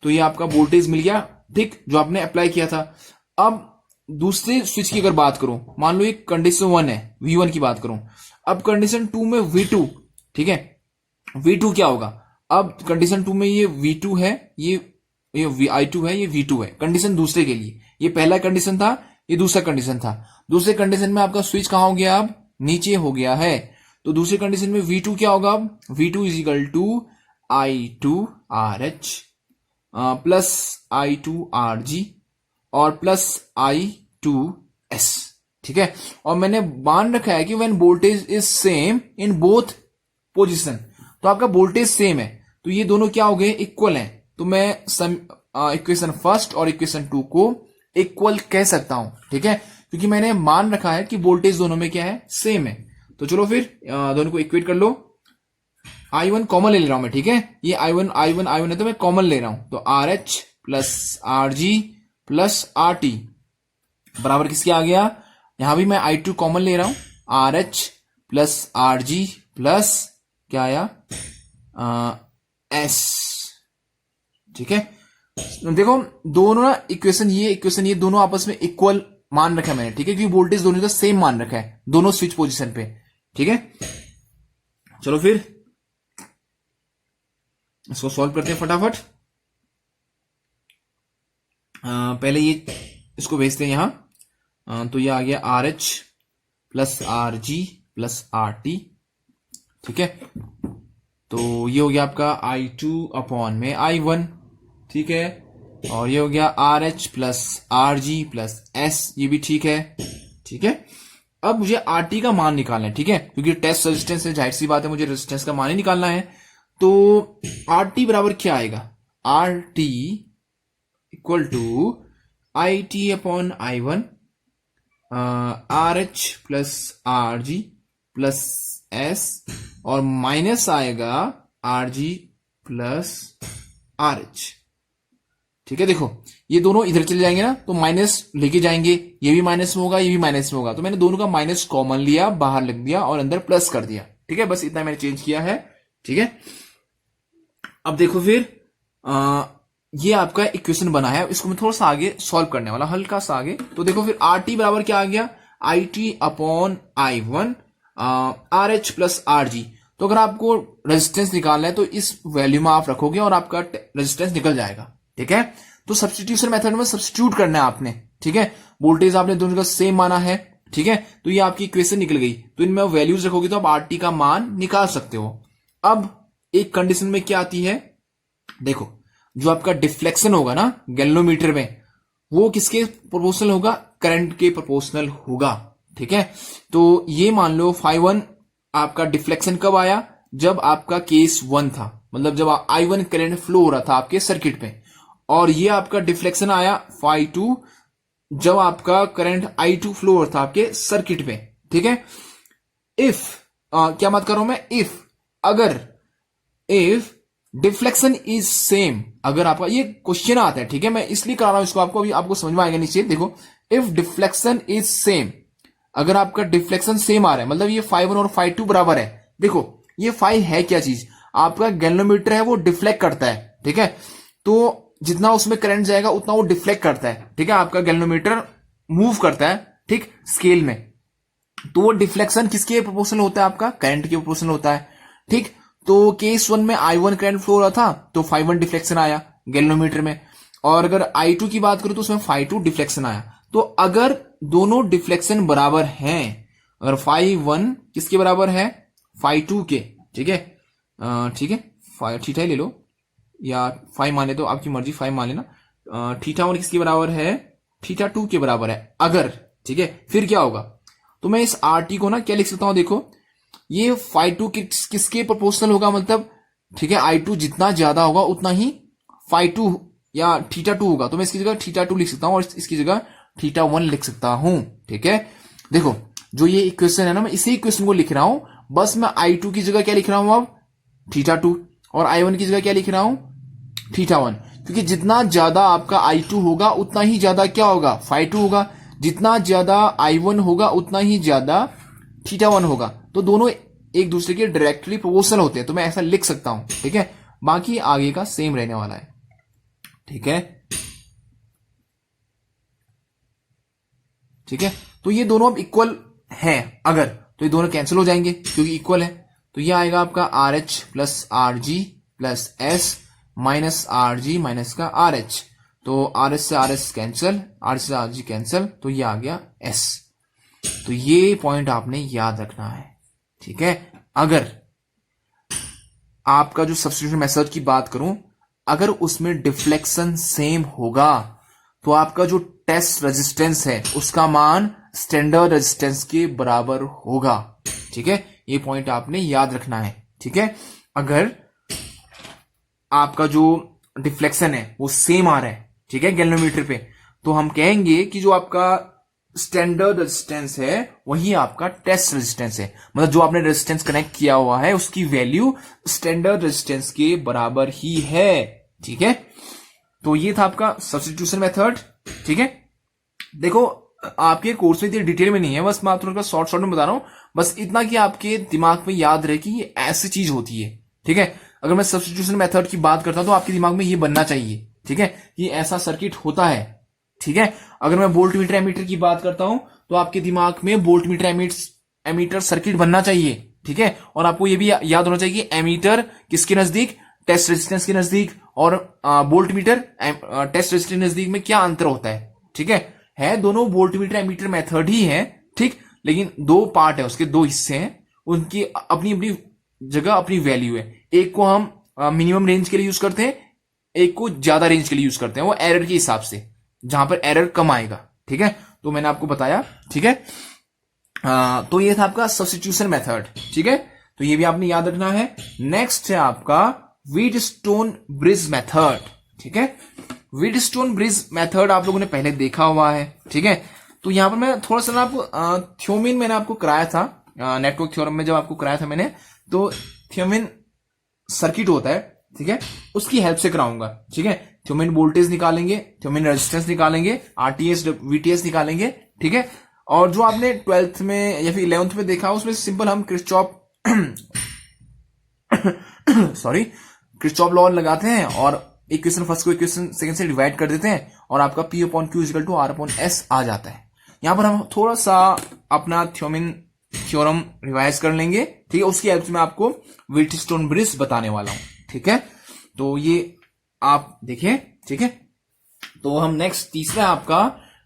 तो ये आपका वोल्टेज मिल गया, ठीक, जो आपने अप्लाई किया था। अब दूसरे स्विच की अगर बात करूं, मान लो ये कंडीशन 1 है, V1 की बात करूं। अब कंडीशन 2 में V2, ठीक है, V2 क्या होगा? अब कंडीशन 2 में ये V2 है, ये I2 है, ये V2 है। कंडीशन दूसरे के लिए, ये पहला कंडीशन था, ये दूसरा कंडीशन था। दूसरे कंडीशन में आपका स्विच कहां हो गया? अब नीचे हो गया है। तो दूसरे कंडीशन में V2 क्या होगा? अब V2 is equal to I2RH plus I2RG और प्लस I2S। ठीक है, और मैंने मान रखा है कि when voltage is same in both position, तो आपका वोल्टेज सेम है, तो ये दोनों क्या हो गए? इक्वल हैं। तो मैं इक्वेशन फर्स्ट और इक्वेशन 2 को इक्वल कह सकता हूं। ठीक है, क्योंकि मैंने मान रखा है कि वोल्टेज दोनों में क्या है? सेम है। तो चलो फिर दोनों को इक्वेट कर लो। I1 कॉमन ले रहा हूं मैं। ठीक है, ये I1 है तो मैं कॉमन ले रहा हूं। तो RH plus RG plus RT बराबर किसके आ गया? यहां भी मैं I2 कॉमन ले रहा हूं, RH प्लस RG प्लस क्या आया? S। ठीक है, देखो दोनों ना इक्वेशन ये दोनों आपस में इक्वल मान रखा है मैंने। ठीक है, क्योंकि वोल्टेज दोनों का सेम मान रखा है दोनों स्विच पोजीशन पे। ठीक है, चलो फिर इसको सॉल्व करते हैं फटाफट। पहले ये इसको भेजते हैं यहां। तो ये आ गया RH plus RG plus RT। ठीक है, तो ये हो गया आपका I2 अपॉन में I1। ठीक है, और ये हो गया RH plus RG plus S, ये भी ठीक है। ठीक है, अब मुझे RT का मान निकालना है। ठीक है, क्योंकि टेस्ट रेजिस्टेंस है, जाहिर सी बात है मुझे रेजिस्टेंस का मान ही निकालना है। तो RT बराबर क्या आएगा? RT इक्वल टू IT अपॉन I1 RH plus RG plus S और माइनस आएगा RG प्लस RH। ठीक है, देखो ये दोनों इधर चले जाएंगे ना, तो माइनस लेके जाएंगे, ये भी माइनस में होगा, ये भी माइनस में होगा। तो मैंने दोनों का माइनस कॉमन लिया, बाहर लिख दिया और अंदर प्लस कर दिया। ठीक है, बस इतना मैंने चेंज किया है। ठीक है, अब देखो फिर ये आपका इक्वेशन बना है, इसको मैं थोड़ा सा आगे सॉल्व करने वाला, हल्का सा आगे। तो देखो फिर RT बराबर क्या आ गया? IT अपॉन I1 RH प्लस RG। तो अगर आपको रेजिस्टेंस निकालना है तो इस वैल्यू में आप रखोगे और आपका रेजिस्टेंस निकल जाएगा। ठीक है, तो सब्स्टिट्यूशन मेथड में सब्स्टिट्यूट करना है आपने। ठीक है, वोल्टेज आपने दोनों का सेम माना है। ठीक है, तो ये आपकी इक्वेशन निकल गई। तो इनमें वैल्यूज रखोगे तो आप RT का मान निकाल सकते हो। अब एक कंडीशन में क्या आती है, देखो जो आपका डिफ्लेक्शन होगा ना गैल्वेनोमीटर में, वो किसके प्रोपोर्शनल होगा? करंट के प्रोपोर्शनल होगा। ठीक है, तो ये मान लो φ1 आपका डिफ्लेक्शन कब आया? जब आपका केस 1 था, मतलब जब I1 करंट फ्लो हो रहा था आपके सर्किट पे, और ये आपका डिफ्लेक्शन आया φ2 जब आपका करंट I2 फ्लो हो रहा था आपके सर्किट पे। ठीक है, इफ क्या बात कर रहा हूं मैं? इफ डिफ्लेक्शन इज सेम, अगर आपका ये क्वेश्चन आता है। ठीक है, मैं इसलिए करा रहा हूं इसको, आपको अभी आपको समझ में आएगा नीचे। देखो इफ डिफ्लेक्शन इज सेम, अगर आपका डिफ्लेक्शन सेम आ रहा है, मतलब ये φ1 और φ2 बराबर है। देखो ये φ है क्या चीज? आपका गैल्वेनोमीटर है, वो डिफ्लेक्ट करता है। ठीक है, तो जितना उसमें करंट जाएगा उतना वो डिफ्लेक्ट करता है। ठीक है, आपका गैल्वेनोमीटर मूव करता है, ठीक, स्केल में। तो वो डिफ्लेक्शन किसके प्रोपोर्शनल होता है? आपका करंट के प्रोपोर्शनल होता है। ठीक, तो केस 1 में I1 करंट फ्लो हो रहा था तो φ1 डिफ्लेक्शन आया गैल्वेनोमीटर में, और अगर I2 की बात करूं तो उसमें φ2 डिफ्लेक्शन आया। तो अगर दोनों डिफ्लेक्शन बराबर हैं, अगर φ1 किसके बराबर है? φ2 के। ठीक है, ठीक है, थीटा ले लो या फाइ मान ले, तो आपकी मर्जी, फाइ मान लेना। θ1 किसके बराबर है? θ2 के बराबर है अगर। ठीक है, फिर क्या होगा? तो मैं इस RT को ना क्या लिख सकता हूं? देखो ये φ2 किसके प्रोपोर्शनल होगा, मतलब ठीक है I2 जितना ज्यादा होगा उतना ही φ2 या θ2 होगा। तो मैं इसकी जगह θ2 लिख सकता हूं और इसकी जगह θ1 लिख सकता हूं। ठीक है, देखो जो ये इक्वेशन है ना, मैं इसी इक्वेशन को लिख रहा हूं, बस मैं I2 की जगह क्या लिख रहा हूं अब? θ2, और I1 की जगह क्या लिख रहा हूं, θ1, क्योंकि जितना ज्यादा आपका I2 होगा उतना ही ज्यादा क्या होगा, φ2 होगा, जितना ज्यादा I1 होगा उतना ही ज्यादा θ1 होगा, तो दोनों एक दूसरे के डायरेक्टली प्रोपोर्शनल होते हैं, तो मैं ऐसा लिख सकता हूं, ठीक है। बाकी आगे का सेम रहने वाला है, ठीक है, ठीक है। तो ये दोनों अब इक्वल हैं अगर, तो ये दोनों कैंसिल हो जाएंगे क्योंकि इक्वल है, तो ये आएगा आपका R H plus R G plus S minus R G minus का आर एच, तो आर एस से आर एस कैंसिल, आर से आर जी कैंसिल, तो ये आ गया एस। तो ये पॉइंट आपने याद रखना है, ठीक है। अगर आपका जो सब्स्टिट्यूशन मेथड की बात करूं, अगर उसमें डिफ्लेक्शन सेम होगा तो आपका जो टेस्ट रेजिस्टेंस है उसका मान स्टैंडर्ड रेजिस्टेंस के बराबर होगा, ठीक है। ये पॉइंट आपने याद रखना है, ठीक है। अगर आपका जो डिफ्लेक्शन है वो सेम आ रहा है, ठीक है, गैल्वेनोमीटर पे, तो हम कहेंगे कि जो आपका स्टैंडर्ड रेजिस्टेंस है वही आपका टेस्ट रेजिस्टेंस है, मतलब जो आपने रेजिस्टेंस कनेक्ट किया हुआ है उसकी वैल्यू स्टैंडर्ड रेजिस्टेंस के बराबर ही है, ठीक है। तो ये था आपका सब्स्टिट्यूशन मेथड, ठीक है। देखो आपके कोर्स में इतनी डिटेल में नहीं है, बस मैं आप थोड़ा शॉर्ट शॉर्ट में बता रहा हूं, बस इतना कि आपके दिमाग में याद रहे कि ये ऐसी चीज होती है, ठीक है। अगर मैं सब्स्टिट्यूशन मेथड की बात करता हूं तो आपके दिमाग में ये बनना चाहिए, ठीक है, कि ऐसा सर्किट होता है, ठीक है। अगर मैं वोल्ट मीटर एमीटर की बात करता हूं तो आपके दिमाग में वोल्ट मीटर एमीटर सर्किट बनना चाहिए, ठीक है। और आपको ये भी याद होना चाहिए कि एमीटर किसके नजदीक, टेस्ट रेजिस्टेंस के नजदीक, और वोल्ट मीटर टेस्ट रेजिस्टेंस नजदीक में क्या अंतर होता है, ठीक है दोनों वोल्ट मीटर एमीटर मेथड ही है, ठीक, लेकिन दो पार्ट है उसके, दो हिस्से हैं, उनकी अपनी अपनी जगह अपनी वैल्यू है। एक को हम मिनिमम रेंज के लिए यूज करते हैं, एक को ज्यादा रेंज के लिए यूज करते हैं, वो एरर के हिसाब से, जहां पर एरर कम आएगा, ठीक है। तो मैंने आपको बताया, ठीक है। तो ये था आपका सब्स्टिट्यूशन मेथड, ठीक है, तो ये भी आपने याद रखना है। नेक्स्ट है आपका व्हीटस्टोन ब्रिज मेथड, ठीक है। व्हीटस्टोन ब्रिज मेथड आप लोगों ने पहले देखा हुआ है, ठीक है। तो यहां पर मैं थोड़ा सा आपको थ्योरम मैंने आपको कराया था, नेटवर्क थ्योरम में जब आपको कराया था मैंने, तो थ्योरम सर्किट होता है, ठीक है, उसकी हेल्प से कराऊंगा, ठीक है। थ्योरम वोल्टेज निकालेंगे, थ्योरम रेजिस्टेंस निकालेंगे, आरटीएस वीटीएस निकालेंगे, ठीक है। और जो आपने 12th में या फिर 11th में देखा उसमें सिंपल हम किरचॉफ सॉरी किरचॉफ लॉ लगाते हैं और इक्वेशन फर्स्ट को इक्वेशन सेकंड से डिवाइड कर देते हैं और आपका P upon Q equal to R upon S आ जाता है। यहां पर हम थोड़ा सा अपना थ्योरम रिवाइज कर लेंगे, ठीक है, उसकी हेल्प से मैं आपको व्हीटस्टोन ब्रिज बताने वाला हूं, ठीक है। तो ये आप देखें, ठीक है। तो हम नेक्स्ट तीसरा आपका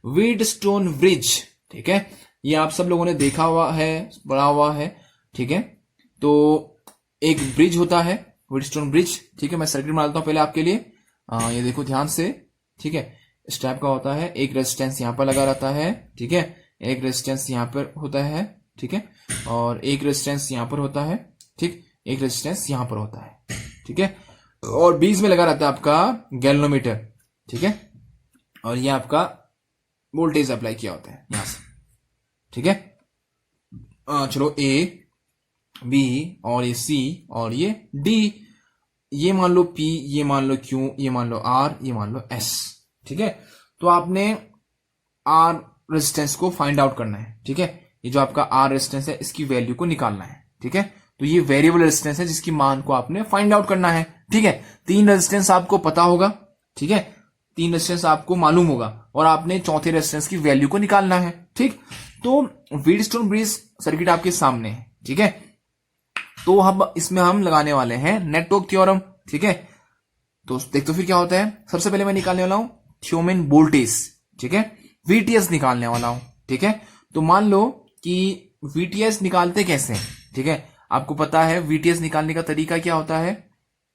व्हीटस्टोन ब्रिज, ठीक है, ये आप सब लोगों ने देखा हुआ है, पढ़ा हुआ है, ठीक है। तो एक ब्रिज होता है व्हीटस्टोन ब्रिज, ठीक है। मैं सर्किट बना देता हूं पहले आपके लिए, ये देखो ध्यान से, ठीक है। इस टाइप का होता है, एक रेजिस्टेंस यहां पर लगा रहता है, ठीक है, एक रेजिस्टेंस यहां पर होता है, ठीक है, और एक रेजिस्टेंस यहां पर होता है, ठीक, एक रेजिस्टेंस यहां पर होता है, ठीक है, और बीच में लगा रहता है आपका गैल्वेनोमीटर, ठीक है, और ये आपका वोल्टेज अप्लाई किया होता है यहां से, ठीक है। चलो ए बी और ये सी और ये डी, ये मान लो पी, ये मान लो क्यू, ये मान लो आर, ये मान लो एस, ठीक है। तो आपने आर रेजिस्टेंस को फाइंड आउट करना है, ठीक है। ये जो आपका आर रेजिस्टेंस है इसकी वैल्यू को निकालना है, ठीक है। तो ये वेरिएबल रेजिस्टेंस है जिसकी मान को आपने फाइंड आउट करना है, ठीक है। 3 रेजिस्टेंस आपको पता होगा, ठीक है, 3 रेजिस्टेंस आपको मालूम होगा और आपने चौथे रेजिस्टेंस की वैल्यू को निकालना है, ठीक। तो व्हीटस्टोन ब्रिज सर्किट आपके सामने है, ठीक है। तो हम इसमें हम लगाने वाले हैं नेटवर्क थ्योरम, ठीक है। तो देखो फिर क्या होता है, सबसे पहले मैं निकालने वाला हूं थ्योरम वोल्टेज, ठीक है, वीटीएस निकालने वाला हूं, ठीक है। तो मान लो कि वीटीएस निकालते कैसे हैं, ठीक है, आपको पता है वीटीएस निकालने का तरीका क्या होता है,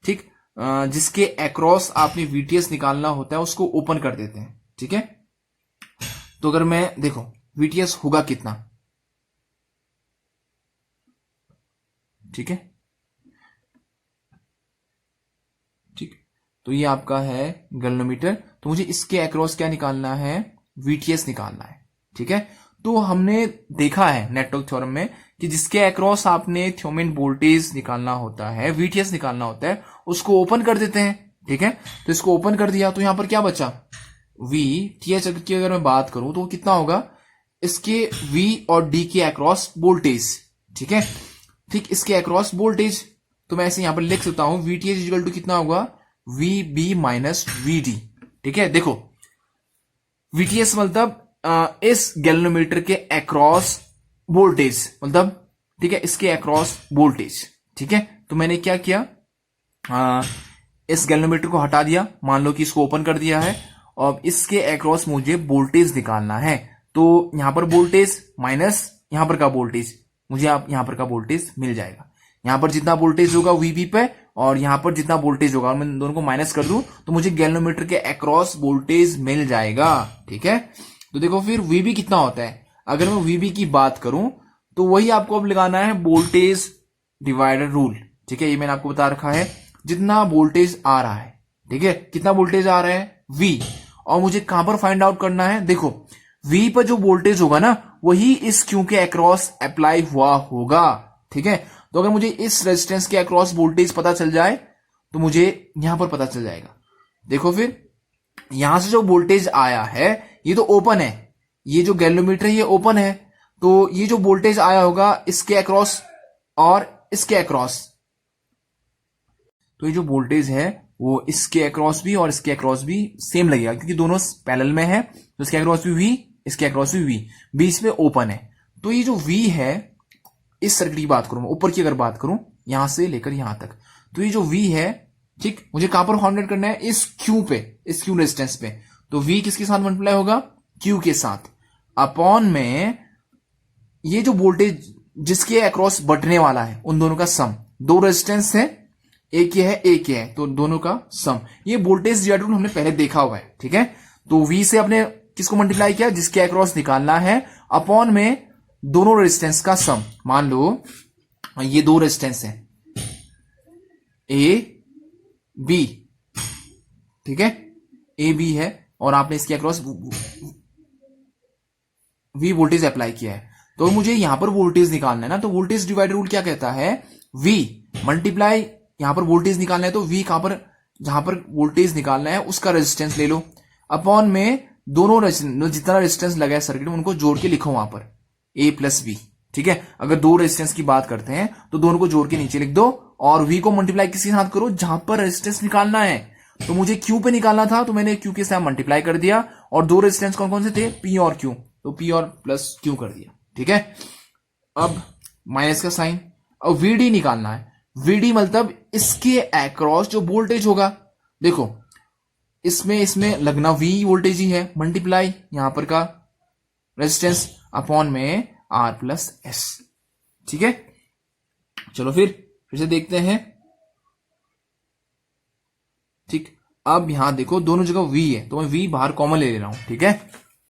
ठीक, जिसके अक्रॉस आपने वीटीएस निकालना होता है उसको ओपन कर देते हैं, ठीक है। तो अगर मैं देखो वीटीएस होगा कितना, ठीक है, ठीक, तो ये आपका है गैल्वेनोमीटर, तो मुझे इसके अक्रॉस क्या निकालना है, वीटीएस निकालना है, ठीक है। तो हमने देखा है नेटवर्क थ्योरम में कि जिसके अक्रॉस आपने थ्योरम वोल्टेज निकालना होता है, वीटीएस निकालना होता है, उसको ओपन कर देते हैं। ठीक है, तो इसको ओपन कर दिया तो यहां पर क्या बचा, वीटीएच की अगर मैं बात करूं तो कितना होगा, इसके वी और डी के अक्रॉस वोल्टेज। ठीक है, ठीक, इसके अक्रॉस वोल्टेज, तो मैं ऐसे यहां पर लिख सकता हूं वीटीएच इक्वल टू कितना होगा, V B minus V D. ठीक है, देखो वीटीएस मतलब इस गैल्वेनोमीटर के अक्रॉस वोल्टेज, मतलब ठीक है इसके अक्रॉस वोल्टेज। ठीक है, तो मैंने क्या किया, इस गैल्वेनोमीटर को हटा दिया, मान लो कि इसको ओपन कर दिया है, और इसके अक्रॉस मुझे वोल्टेज निकालना है। तो यहां पर वोल्टेज माइनस यहां पर का वोल्टेज, मुझे आप यहां पर का वोल्टेज मिल जाएगा। यहां पर जितना वोल्टेज होगा वीबी पे और यहां पर जितना वोल्टेज होगा, मैं दोनों को माइनस कर दूं तो मुझे गैल्वेनोमीटर के अक्रॉस वोल्टेज मिल जाएगा। ठीक है, तो देखो फिर वीबी कितना होता है, अगर मैं वीबी की बात करूं तो वही आपको अब लगाना है वोल्टेज डिवाइडर रूल। ठीक है, ये मैंने आपको बता रखा है, जितना वोल्टेज आ रहा है, ठीक है कितना वोल्टेज आ रहा है वी, और मुझे कहां पर फाइंड आउट करना है, देखो वी पर जो वोल्टेज होगा ना वही इस क्यू के अक्रॉस अप्लाई हुआ होगा। ठीक है, तो अगर मुझे इस रेजिस्टेंस के अक्रॉस वोल्टेज पता चल जाए तो मुझे यहां पर पता चल जाएगा। देखो फिर यहां से जो वोल्टेज आया है ये तो ओपन है, ये जो गैल्वेनोमीटर है ये ओपन है, तो ये जो वोल्टेज आया होगा इसके अक्रॉस और इसके अक्रॉस, तो ये जो वोल्टेज है वो इसके अक्रॉस भी और इसके अक्रॉस भी सेम लगेगा क्योंकि दोनों पैरेलल में है, तो इसके अक्रॉस भी वी, इसके अक्रॉस भी वी, बीच में ओपन है। तो ये जो वी है, इस सर्किट की बात करूं, ऊपर की अगर बात करूं यहां से लेकर यहां तक, तो ये जो वी है, ठीक, मुझे कहां पर फाइंड आउट करना है, इस क्यू पे, इस क्यू रेजिस्टेंस पे। तो वी किसके साथ मल्टीप्लाई होगा, क्यू के साथ, अपॉन में ये जो वोल्टेज जिसके अक्रॉस बटने वाला है उन दोनों का सम, दो रेजिस्टेंस है, एक ये है एक ये है, तो दोनों का सम, ये वोल्टेज डिवाइडर हमने पहले देखा हुआ है। ठीक है, तो वी से अपने किसको मल्टीप्लाई किया, जिसके अक्रॉस निकालना है, अपॉन में दोनों रेजिस्टेंस का सम। मान लो ये दो रेजिस्टेंस है ए बी, ठीक है ए बी है, और आपने इसके अक्रॉस वी वोल्टेज अप्लाई किया है, तो मुझे यहां पर वोल्टेज निकालना है ना, तो वोल्टेज डिवाइडर रूल क्या कहता है, वी मल्टीप्लाई, यहां पर वोल्टेज निकालना है तो वी कहां पर, जहां पर वोल्टेज निकालना है उसका रेजिस्टेंस ले लो, अपॉन में दोनों जितना रेजिस्टेंस लगा है सर्किट में उनको जोड़ के लिखो वहां पर ए प्लस बी। ठीक है, अगर दो रेजिस्टेंस की बात करते हैं तो दोनों को जोड़ के नीचे लिख दो, और वी को मल्टीप्लाई किसके साथ करो, जहां पर रेजिस्टेंस निकालना है, तो मुझे क्यू पे निकालना था तो मैंने क्यू के साथ मल्टीप्लाई कर दिया, और दो रेजिस्टेंस कौन कौन से थे, पी और क्यू, तो पी और प्लस क्यू कर दिया। ठीक है, अब माइनस का साइन, अब वीडी निकालना है, वीडी मतलब इसके अक्रॉस जो वोल्टेज होगा, देखो इसमें लगना वी वोल्टेज ही है, मल्टीप्लाई यहां पर का रेजिस्टेंस अपॉन में आर प्लस एस। ठीक है, चलो फिर से देखते हैं। ठीक, अब यहां देखो दोनों जगह वी है तो मैं वी बाहर कॉमन ले रहा हूं। ठीक है,